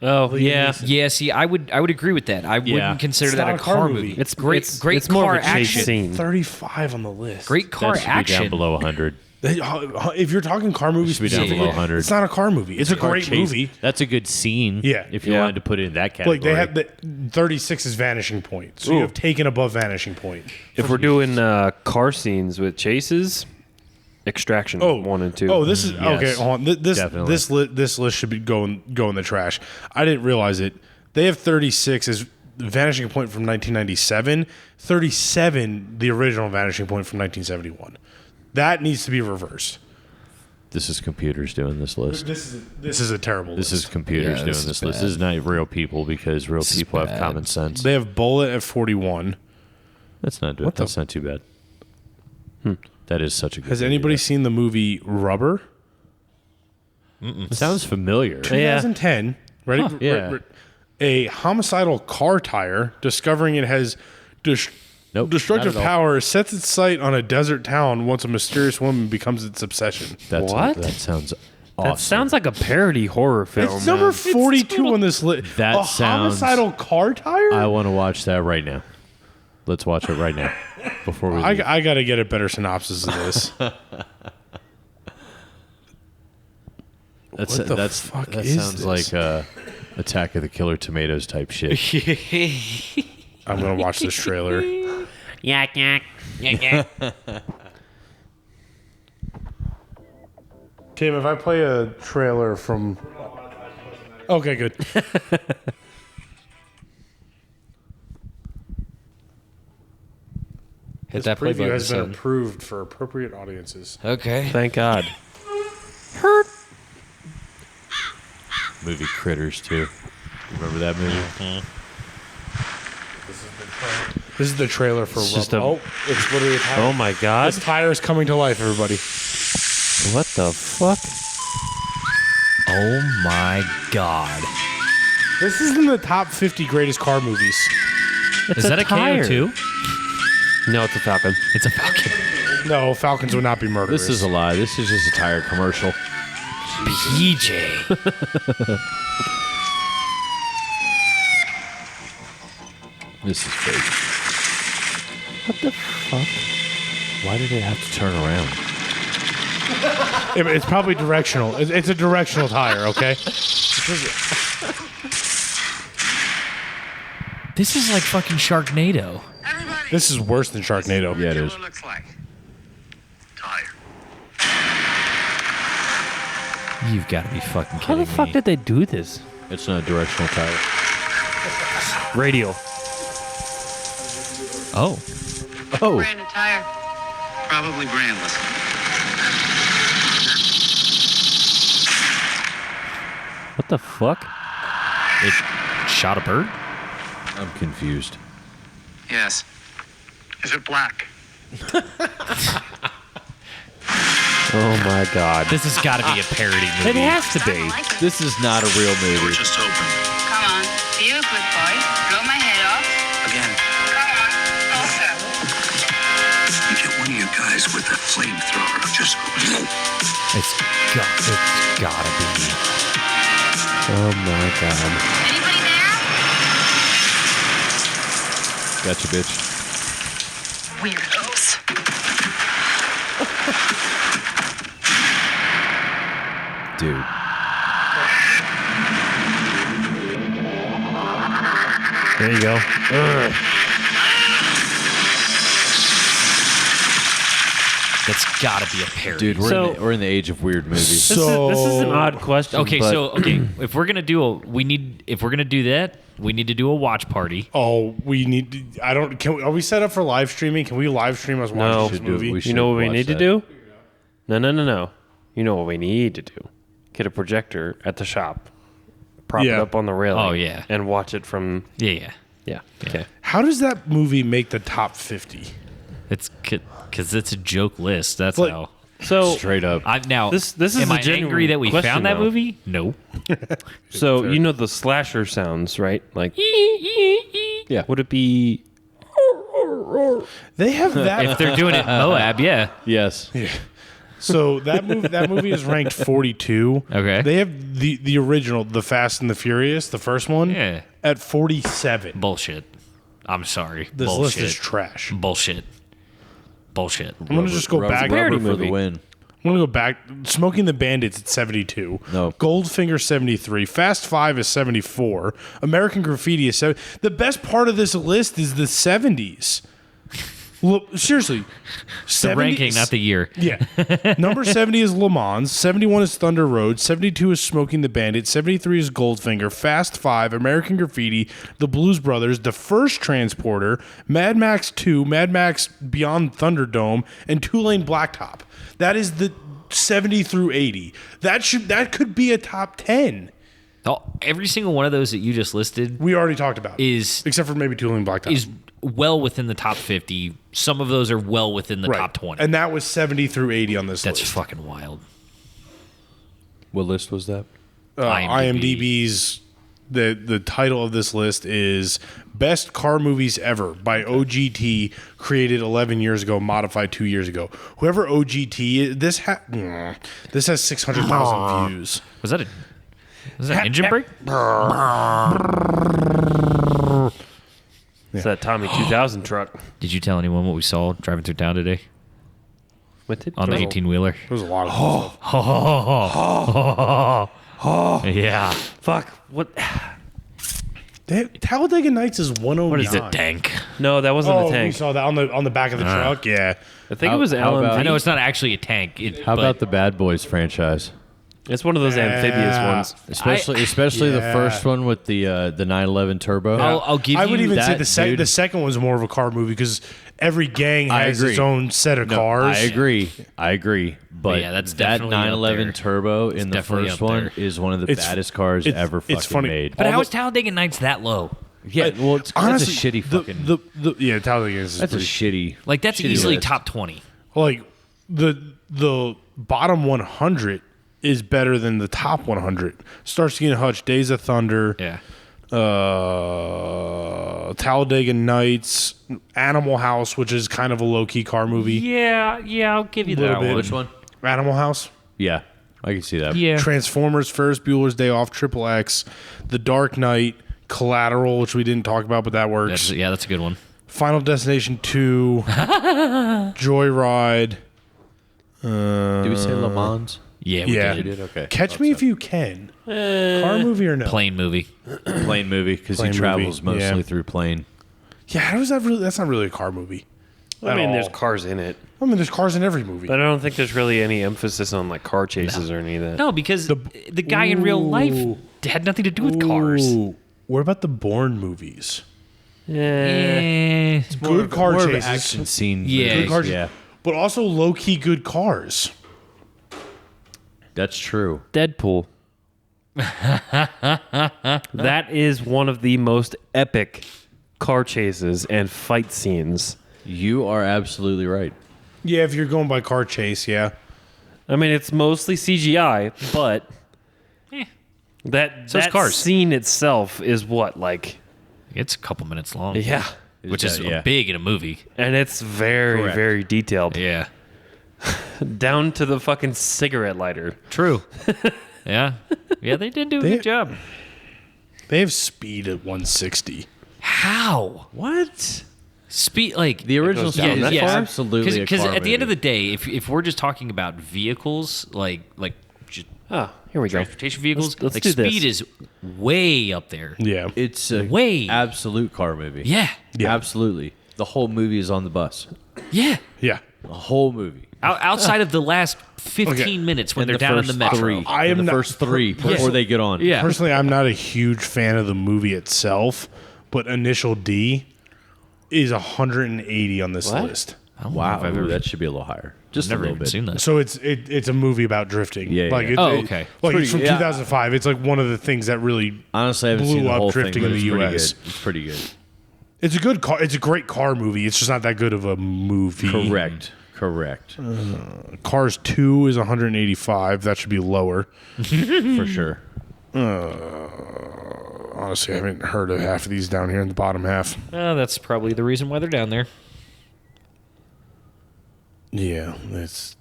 Oh, yeah. Yeah, see, I would agree with that. I wouldn't consider It's that not a car movie. movie. It's great It's more car of a chase action. scene. 35 on the list. Great car That should be down action. below 100. If you're talking car movies, Should be down specifically, below 100. it's not a car movie. It's a Car great chase. movie. That's a good scene. Yeah. If you Yeah. wanted to put it in that category. Like they have the 36 is Vanishing Point, so you Ooh. have Taken above Vanishing Point. If we're doing car scenes with chases, Extraction 1 and 2. Oh, this is Yes. okay. Hold on. Definitely. This list should be go in the trash. I didn't realize it. They have 36 as Vanishing Point from 1997. 37, the original Vanishing Point from 1971. That needs to be reversed. This is computers doing this list. This is a terrible This list. is computers Yeah, doing this this is list. bad. This is not real people because real is people have bad. common sense. They have Bullet at 41. That's not What the- That's not too bad. That is such a good Has movie, anybody though. seen the movie Rubber? It sounds familiar. 2010. Ready? Yeah. A homicidal car tire, discovering it has Nope, destructive not at all. power, sets its sight on a desert town once a mysterious woman becomes its obsession. What? That sounds awesome. That sounds like a parody horror film. It's number 42 on this list. That a sounds- homicidal car tire? I want to watch that right now. Let's watch it right now before we leave. I got to get a better synopsis of this. That's, what the that's, fuck that is sounds this? like Attack of the Killer Tomatoes type shit. I'm going to watch this trailer. Yak, yak, yak, yak. Tim, if I play a trailer from... Okay, good. Hit This that play preview button, has been son. approved for appropriate audiences. Okay. Thank God. Movie Critters too. Remember that movie? This is the trailer for just Rubber. a- Oh, it's literally a tire. Oh my God. This tire is coming to life, everybody. What the fuck? Oh my God. This is in the top 50 greatest car movies. Is that a tire. KO2? No, it's a Falcon. It's a Falcon. No, Falcons would not be murderous. This is a lie. This is just a tire commercial. PJ. This is fake. What the fuck? Why did it have to turn around? It's probably directional. It's a directional tire, okay? This is like fucking Sharknado. Everybody, This is worse than Sharknado. Yeah, it here's is. what it looks like. Tire. You've got to be fucking How kidding the fuck me. did they do this? It's not a directional tire. Radial. Oh. Oh, Brand new tire. Probably brandless. What the fuck? It shot a bird? I'm confused. Yes. Is it black? Oh my God. This has got to be a parody movie. It has to be. This is not a real We're movie. just hoping. Come on, be a good boy. Blow my head off. Again, Come on, closer. you get one of you guys with a flamethrower. Just. It's gotta be. Oh my God. Anybody there? Gotcha, bitch. Weirdos. Dude. There you go. That's gotta be a parody. Dude, So- we're in the age of weird movies. This is an odd question. Okay, but if we're gonna do that, we need to do a watch party. Oh, we need. Are we set up for live streaming? Can we live stream us No. watching this Should do it. movie? We you know what we watch need that. to do? No. You know what we need to do? Get a projector at the shop, prop it Yeah. up on the railing. Oh, yeah. And watch it from. Yeah. Yeah. Okay. How does that movie make the top 50? It's because it's a joke list. That's Like- how. So Straight up. This is am a I genuine angry that we question, found that though. movie? No. So you know the slasher sounds, right? Like. Yeah. Would it be? They have that. If they're doing it in Moab, yeah. Yes. So that movie is ranked 42. Okay. They have the original, The Fast and the Furious, the first one, Yeah. at 47. Bullshit. I'm sorry. This Bullshit. list is trash. Bullshit. Bullshit. I'm gonna just go back. Rubber for movie. the win. I'm gonna go back. Smoking the Bandits at 72. No. Goldfinger 73. Fast 5 is 74. American Graffiti is 7. The best part of this list is the 70s. Look, seriously, The 70 ranking, not the year. Yeah. Number 70 is Le Mans. 71 is Thunder Road. 72 is Smoking the Bandit. 73 is Goldfinger. Fast 5, American Graffiti, The Blues Brothers, The First Transporter, Mad Max 2, Mad Max Beyond Thunderdome, and Two Lane Blacktop. That is the 70 through 80. That could be a top 10. Every single one of those that you just listed We already talked about it. is Except for maybe Two Lane Blacktop. is well within the top 50. Some of those are well within the Right. top 20. And that was 70 through 80 on this That's list. fucking wild. What list was that? IMDb's the title of this list is Best Car Movies Ever by OGT, created 11 years ago, modified 2 years ago. Whoever OGT is, this has 600,000 views. Was that an engine brake? It's that Tommy 2000 truck. Did you tell anyone what we saw driving through town today What did on the 18-wheeler? There's a lot of stuff. Yeah. Fuck. What? Talladega Nights is 109. What is it, tank? No, that wasn't Oh, a we tank. saw that on the back of the truck. Yeah. I think How- it was how LMV. about- I know it's not actually a tank. How about the Bad Boys franchise? It's one of those amphibious ones. Especially the Yeah. first one with the 911 turbo. I'll give I would you even say that, dude. the second one's more of a car movie because every gang I has agree. its own set of cars. I agree. But yeah, that's that definitely up 911 there. turbo in the definitely first up one there. is one of the It's- baddest cars it's- ever it's fucking funny. made. But all how the- is Talladega Nights that low? Yeah, well, it's Honestly, that's a shitty fucking. yeah, Talladega is that's a pretty, shitty. Like, that's shitty easily list. top 20. like the bottom 100 is better than the top 100. Starsky and Hutch, Days of Thunder, Yeah. Talladega Nights, Animal House, which is kind of a low key car movie. Yeah, I'll give you Little that bit. one. Which one? Animal House, Yeah, I can see that. Yeah. Transformers, Ferris Bueller's Day Off, Triple X, The Dark Knight, Collateral, which we didn't talk about, but that works. That's a good one. Final Destination 2, Joyride. Did we say Le Mans? Yeah, we Yeah. did. We did. Okay. Catch Me If You Can. Car movie or no? Plane movie. Plane movie because he Plane travels movie, mostly yeah. through plane. Yeah, how is that really? That's not really a car movie. I at mean, all. there's cars in it, I mean, there's cars in every movie. but I don't think there's really any emphasis on like car chases or any of that. No, because the guy in real life had nothing to do with cars. Ooh, what about the Bourne movies? Eh. Good car More of chases, action scene. Yeah. movies, good car, yeah, but also low key good cars. that's true. Deadpool. That is one of the most epic car chases and fight scenes. You are absolutely right. Yeah, if you're going by car chase, yeah. I mean, it's mostly CGI, but that Cars. scene itself is what, like, It's a couple minutes long. yeah, Which is Yeah. big in a movie. and it's very, Correct. very detailed, Yeah. down to the fucking cigarette lighter. True. Yeah. Yeah, they did do a good job. They have speed at 160. How? What? Speed, like The original down Speed that is far? absolutely because a car at the end of movie. the day, if we're just talking about vehicles, like just Ah, here we go. transportation vehicles, Let's like do this. speed is way up there. Yeah. It's a Way. absolute car movie. Yeah. Yeah. Absolutely. The whole movie is on the bus. Yeah. Yeah. The whole movie. Outside of the last 15 minutes when And they're down in the first metro. three. I am the not- first three before they get on. Yeah. Personally, I'm not a huge fan of the movie itself, but Initial D is 180 on this What? list. I don't know Wow. if I've ever That should be a little higher. Just never a little even bit. seen that. So it's a movie about drifting. Yeah, like yeah. It's, Oh, okay. Like It's it's from pretty- yeah. 2005. It's like one of the things that really Honestly, I haven't blew seen the up whole drifting thing, but in the it's pretty US. good. It's pretty good. it's a good car. It's a great car movie. It's just not that good of a movie. Correct. Correct. Cars 2 is 185. That should be lower. For sure. Honestly, I haven't heard of half of these down here in the bottom half. That's probably the reason why they're down there. Yeah, it's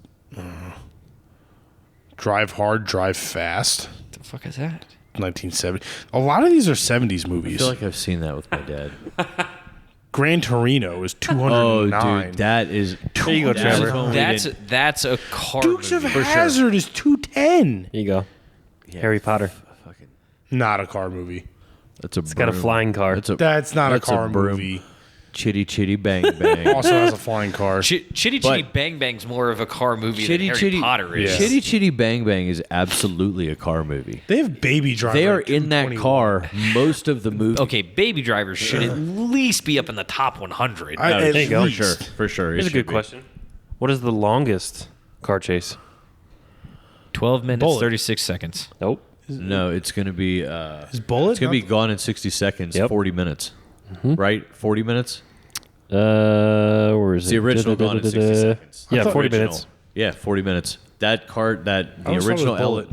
Drive Hard, Drive Fast. What the fuck is that? 1970. A lot of these are 70s I movies. feel like I've seen that with my dad. Gran Torino is Oh, 209. dude, that is. There you go, that Trevor. is when we didn't- That's a car Dukes of movie. Hazzard is 210. Here you go. Harry Potter. Fucking, Not a car movie. that's a It's got a flying car. That's not That's a a car broom. movie. Chitty Chitty Bang Bang. Also has a flying car. Chitty Chitty But- Bang Bang's more of a car movie Chitty than Harry Chitty Potter is. Yeah. Chitty Chitty Bang Bang is absolutely a car movie. They have Baby Driver. They are at in that 221. car most of the movie. Okay, Baby Driver should at least be up in the top 100. I- at there you go. least. For sure. For sure. Here's It a good should be. question. What is the longest car chase? 12 minutes, Bullet. 36 seconds. Nope. No, it's going to be. Is Bullet? It's going to be gone in 60 seconds, Yep. 40 minutes. Right? 40 minutes? Where is It's it? the original gone in 60 seconds. Yeah, The 40 original. minutes. Yeah, 40 minutes. That cart, the I always thought it was original Bullet.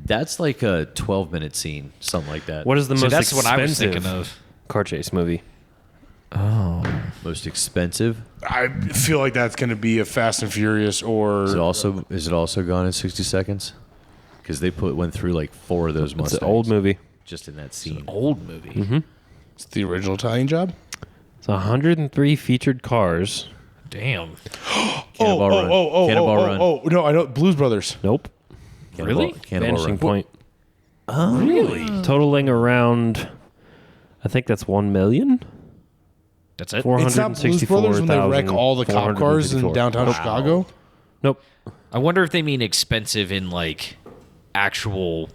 that's like a 12-minute scene, something like that. What is the See, most that's what I was expensive thinking of. car chase movie? Most expensive? I feel like that's going to be a Fast and Furious or. Is it also gone in 60 seconds? Because they went through like 4 of those It's Mustangs. an old movie. Just in that scene. Old movie. It's the original Italian Job. It's 103 featured cars. Damn. Cannonball Run. Cannonball Run. No, I know Blues Brothers. Nope. Really? Cannonball Vanishing Run. point. Oh, really? Totaling around, I think that's 1 million. That's it? It's not Blues Brothers when they wreck all the cop cars in 454. downtown Chicago. Nope. I wonder if they mean expensive in like actual,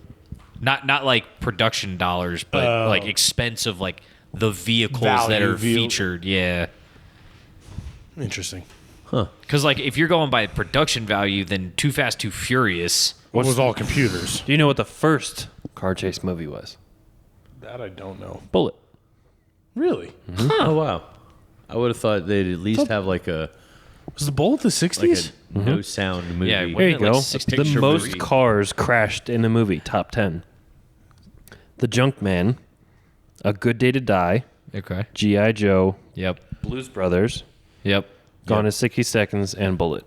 not like production dollars, but like expensive, like the vehicles that Value, are featured. Yeah. Interesting. Because like if you're going by production value, then Too Fast, Too Furious. What was all computers? Do you know what the first car chase movie was? That I don't know. Bullet. Really? Oh, wow. I would have thought they'd at least have like a Was the Bullet the 60s? no sound movie. Yeah, There you Wasn't it like go. 60 The picture most movie? cars crashed in a movie. Top 10. The Junkman. A Good Day to Die. Okay. G.I. Joe. Yep. Blues Brothers. Yep. Gone in 60 Seconds. And Bullet.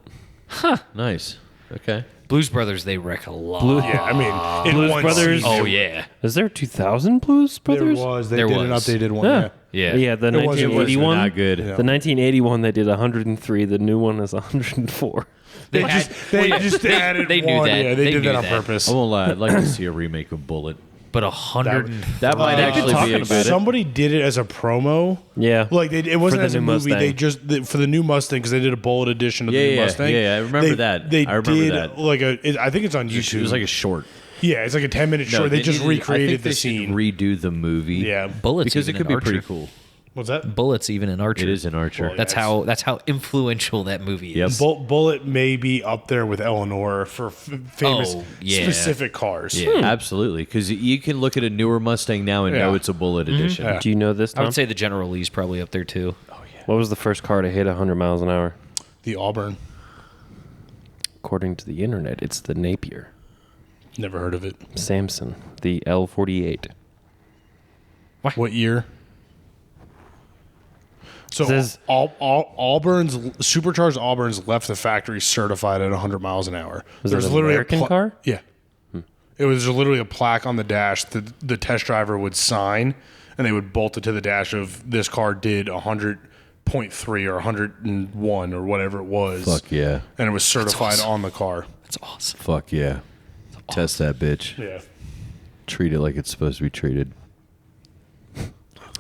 Nice. Okay. Blues Brothers, they wreck a lot. Yeah, I mean, in Blues one Brothers. season, Oh yeah. Is there 2000 Blues there Brothers? was. They There did an was. updated one. Yeah. Yeah. Yeah. Yeah, the It was 1981. Not good. Yeah. The 1981 they did 103. The new one is 104. They had- just added they knew one. that. Yeah, they They did knew that on that. purpose. I won't lie. I'd like to see a remake of Bullet. But 100. That might They've been actually be talking a about good. it. Somebody did it as a promo. Yeah. Like it wasn't the as a new movie. Mustang. They just for the new Mustang because they did a Bullet edition of the new Yeah, Mustang. yeah, I remember They- that. They I remember did that. like I think it's on YouTube. It was like a short. yeah, it's like a 10-minute short. They just needed- I recreated think the they should scene. redo the movie. Yeah, Bullets because it even could an be pretty Archer. cool. What's that? Bullets even in Archer. It is an Archer. Well, That's how influential that movie Yep. is. Bullet may be up there with Eleanor for famous specific cars. Yeah. Absolutely, because you can look at a newer Mustang now and know it's a Bullet edition. Yeah. Do you know this, I Tom? would say the General Lee's probably up there too. What was the first car to hit 100 miles an hour? The Auburn. According to the internet, it's the Napier. Never heard of it. Samson, the L48. What year? So Says- Auburn's supercharged Auburn's left the factory certified at 100 miles an hour. Was it an American car? Yeah. It was literally a plaque on the dash that the test driver would sign, and they would bolt it to the dash of this car did 100.3 or 101 or whatever it was. Fuck yeah. And it was certified on the car. That's awesome. Fuck yeah. Test that bitch. Yeah. Treat it like it's supposed to be treated.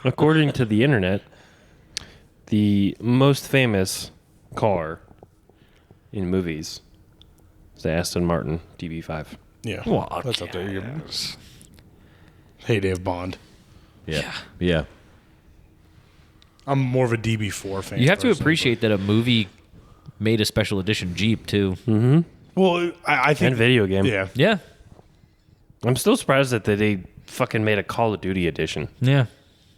According to the internet, the most famous car in movies is the Aston Martin DB5. Yeah. Well, That's up there. Heyday of Bond. Yeah. Yeah. I'm more of a DB4 fan. You have to personally, appreciate that a movie made a special edition Jeep too. but- Well, I think. And video game. Yeah. Yeah. I'm still surprised that they fucking made a Call of Duty edition. Yeah.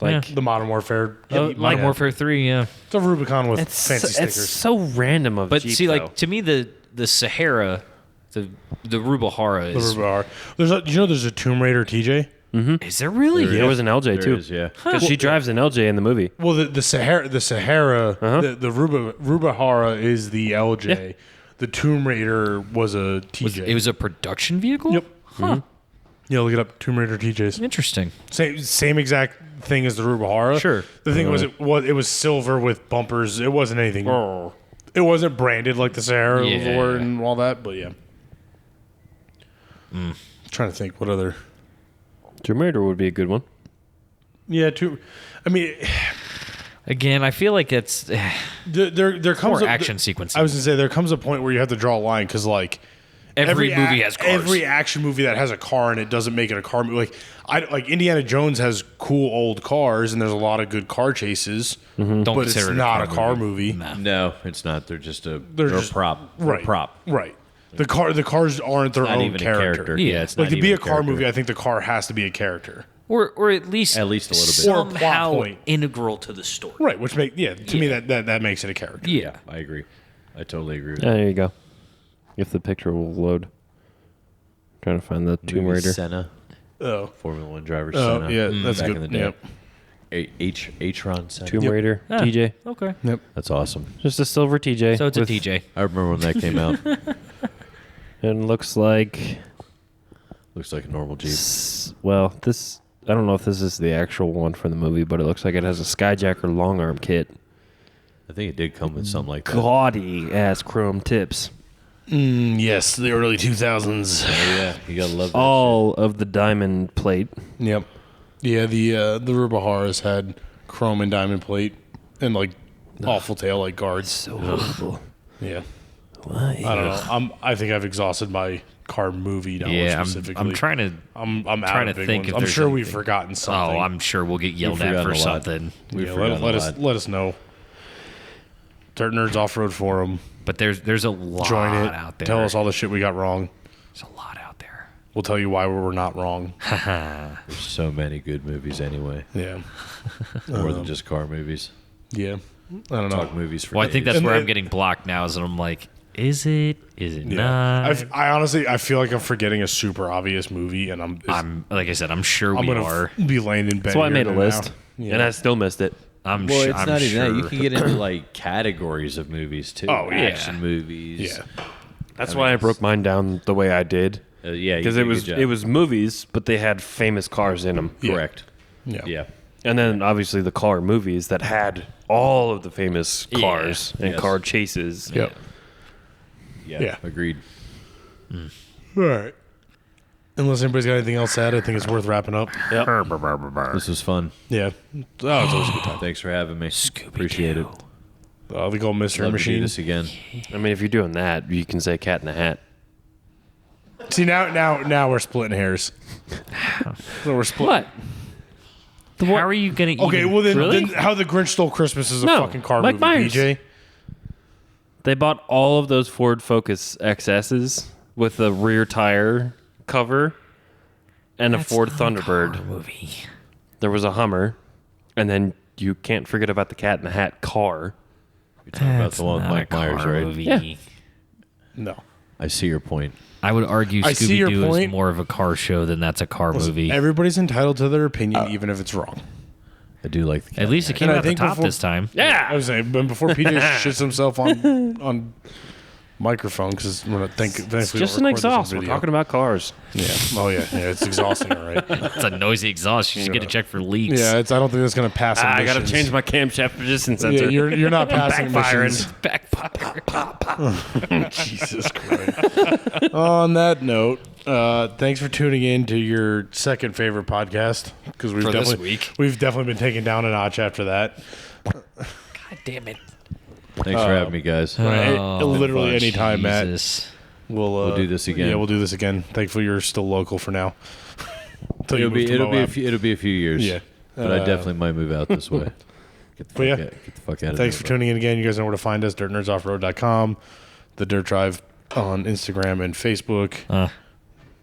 Like, The Modern Warfare. Modern Warfare 3, yeah. It's a Rubicon with it's fancy it's stickers. so random of But Jeep, see, though. like to me, the Sahara, the Rubahara The is. Rubicon. There's a Tomb Raider TJ. Is there really? There was an LJ There too. is, yeah. Because she drives an LJ in the movie. Well, the Sahara, the Rubahara is the LJ. Yeah. The Tomb Raider was a TJ. It was a production vehicle. Yep. Huh. Yeah, look it up. Tomb Raider TJs. Interesting. Same exact thing as the Rubahara. Sure. The thing was it was silver with bumpers. It wasn't anything. It wasn't branded like the Sahara Yeah. before and all that. But yeah. Trying to think what other. Tomb Raider would be a good one. Yeah. I mean, Again, I feel like it's there comes more a, action sequences. I was gonna say there comes a point where you have to draw a line because like. Every movie has cars. Every action movie that has a car in it doesn't make it a car movie. Like Indiana Jones has cool old cars, and there's a lot of good car chases. Don't but it's consider it not a car movie. No, it's not. They're just a just- prop. They're Right. a prop. Right. The cars aren't their Not own even character. a character. Yeah. It's Like not to be even a car character. movie, I think the car has to be a character. or at least At least a little bit. Or a plot somehow point. integral to the story. Right. Which to me that makes it a character. Yeah. I agree. I totally agree with Yeah, that. there you go. If the picture will load. Trying to find the Tomb Movie Raider. Senna, Oh. Formula One driver Oh, Senna. yeah, that's back good. in the day. Yep. H-Ron Senna. Tomb Raider TJ. Okay. Yep. That's awesome. Just a silver TJ. So it's a with- TJ. I remember when that came out. And looks like, Looks like a normal Jeep. well, this, I don't know if this is the actual one for the movie, but it looks like it has a Skyjacker long arm kit. I think it did come with something like that. Gaudy ass chrome tips. Yes, the early 2000s. Oh, yeah, you gotta love that. All of the diamond plate. Yep. Yeah, the Rubaharas had chrome and diamond plate and like awful tail light guards. So horrible. Yeah. Why? I don't know. I think I've exhausted my car movie download Yeah, specifically. I'm trying to. I'm trying out to of big think ones. if I'm there's sure we've anything. forgotten something. Oh, I'm sure we'll get yelled We've at for forgotten a lot. something. We've Yeah, forgotten let a us lot. let us know. Dirt Nerds Off-Road Forum. But there's a lot Join it. out there. Tell us all the shit we got wrong. There's a lot out there. We'll tell you why we were not wrong. There's so many good movies anyway. Yeah. More than just car movies. Yeah. I don't know. Talk movies for Well, I think days. that's where And I'm getting blocked now. Is that I'm like, is it? Is it Yeah. not? I honestly I feel like I'm forgetting a super obvious movie, and I'm like I said, I'm sure I'm we gonna are. be laying in bed. That's why I here made a now. list. Yeah. And I still missed it. I'm Well, sure. it's I'm not even sure. that. You can get into like categories of movies too. Oh, yeah. Action movies. Yeah. That's why I broke mine down the way I did. Yeah, you Because did it a was good job. it was movies, but they had famous cars in them. correct. Yeah. Yeah. And then obviously the car movies that had all of the famous cars and Yes. car chases. Yep. Yeah. Agreed. All right. Unless anybody's got anything else to add, I think it's worth wrapping up. This was fun. Yeah. Oh, it's always a good time. Thanks for having me. Appreciate it. The gold mystery Love to do machine. this again. I mean, if you're doing that, you can say Cat in a Hat. See now we're splitting hairs. So we're split. What? How are you going to? Okay, well then, Really? then How the Grinch Stole Christmas is a No, fucking car Mike movie, Myers. BJ. They bought all of those Ford Focus XSs with a rear tire cover and a Ford Thunderbird. movie. There was a Hummer, and then you can't forget about the Cat in the Hat car. You're talking about the one with Mike Myers, right? Movie. Yeah. No. I see your point. I would argue I see your Scooby Doo is point. more of a car show than that's a car movie. Everybody's entitled to their opinion, even if it's wrong. I do like the At least it came And I out the think top before- this time. Yeah, I was saying, but before PJ shits himself on microphone, because we're not It's just an exhaust. We're talking about cars. Yeah. Oh yeah. Yeah. It's exhausting, all right. It's a noisy exhaust. You should get a check for leaks. Yeah. I don't think that's gonna pass. I got to emissions. change my camshaft position Yeah, sensor. you're not passing backfiring. emissions. Backfire. Jesus Christ. On that note, thanks for tuning in to your second favorite podcast, because For this week. we've definitely been taken down a notch after that. God damn it. Thanks for having me, guys. Right? Oh, Literally any time, Matt. Jesus. We'll do this again. Yeah, we'll do this again. Thankfully, you're still local for now. Until you It'll move be to Moab. it'll be a few years. Yeah. but I definitely might move out this way. Get the fuck yeah. out, get the fuck out of Thanks there, for bro. tuning in again. You guys know where to find us. DirtNerdsOffroad.com, the Dirt Drive on Instagram and Facebook.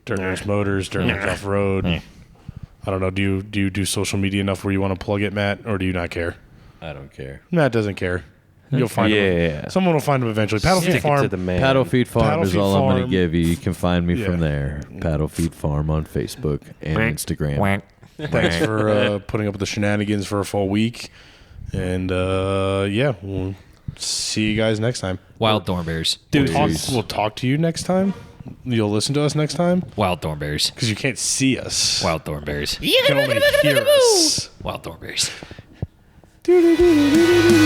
DirtNerds Motors, DirtNerds Off-Road. I don't know. Do you do social media enough where you want to plug it, Matt, or do you not care? I don't care. Matt doesn't care. You'll find him. Yeah. Someone will find him eventually. Paddle Feed Stick it Farm. to the man. Paddle Feed Farm Paddle is Feed all I'm going to Farm. give you. You can find me from Yeah. there. Paddle Feed Farm on Facebook and Instagram. Thanks for putting up with the shenanigans for a full week. And yeah, we'll see you guys next time. Wild Thornberries. Dude, Peace. we'll talk to you next time. You'll listen to us next time Wild Thornberries. because you can't see us. Wild Thornberries. You can only hear us. Wild Thornberries. Do-do-do-do-do-do-do.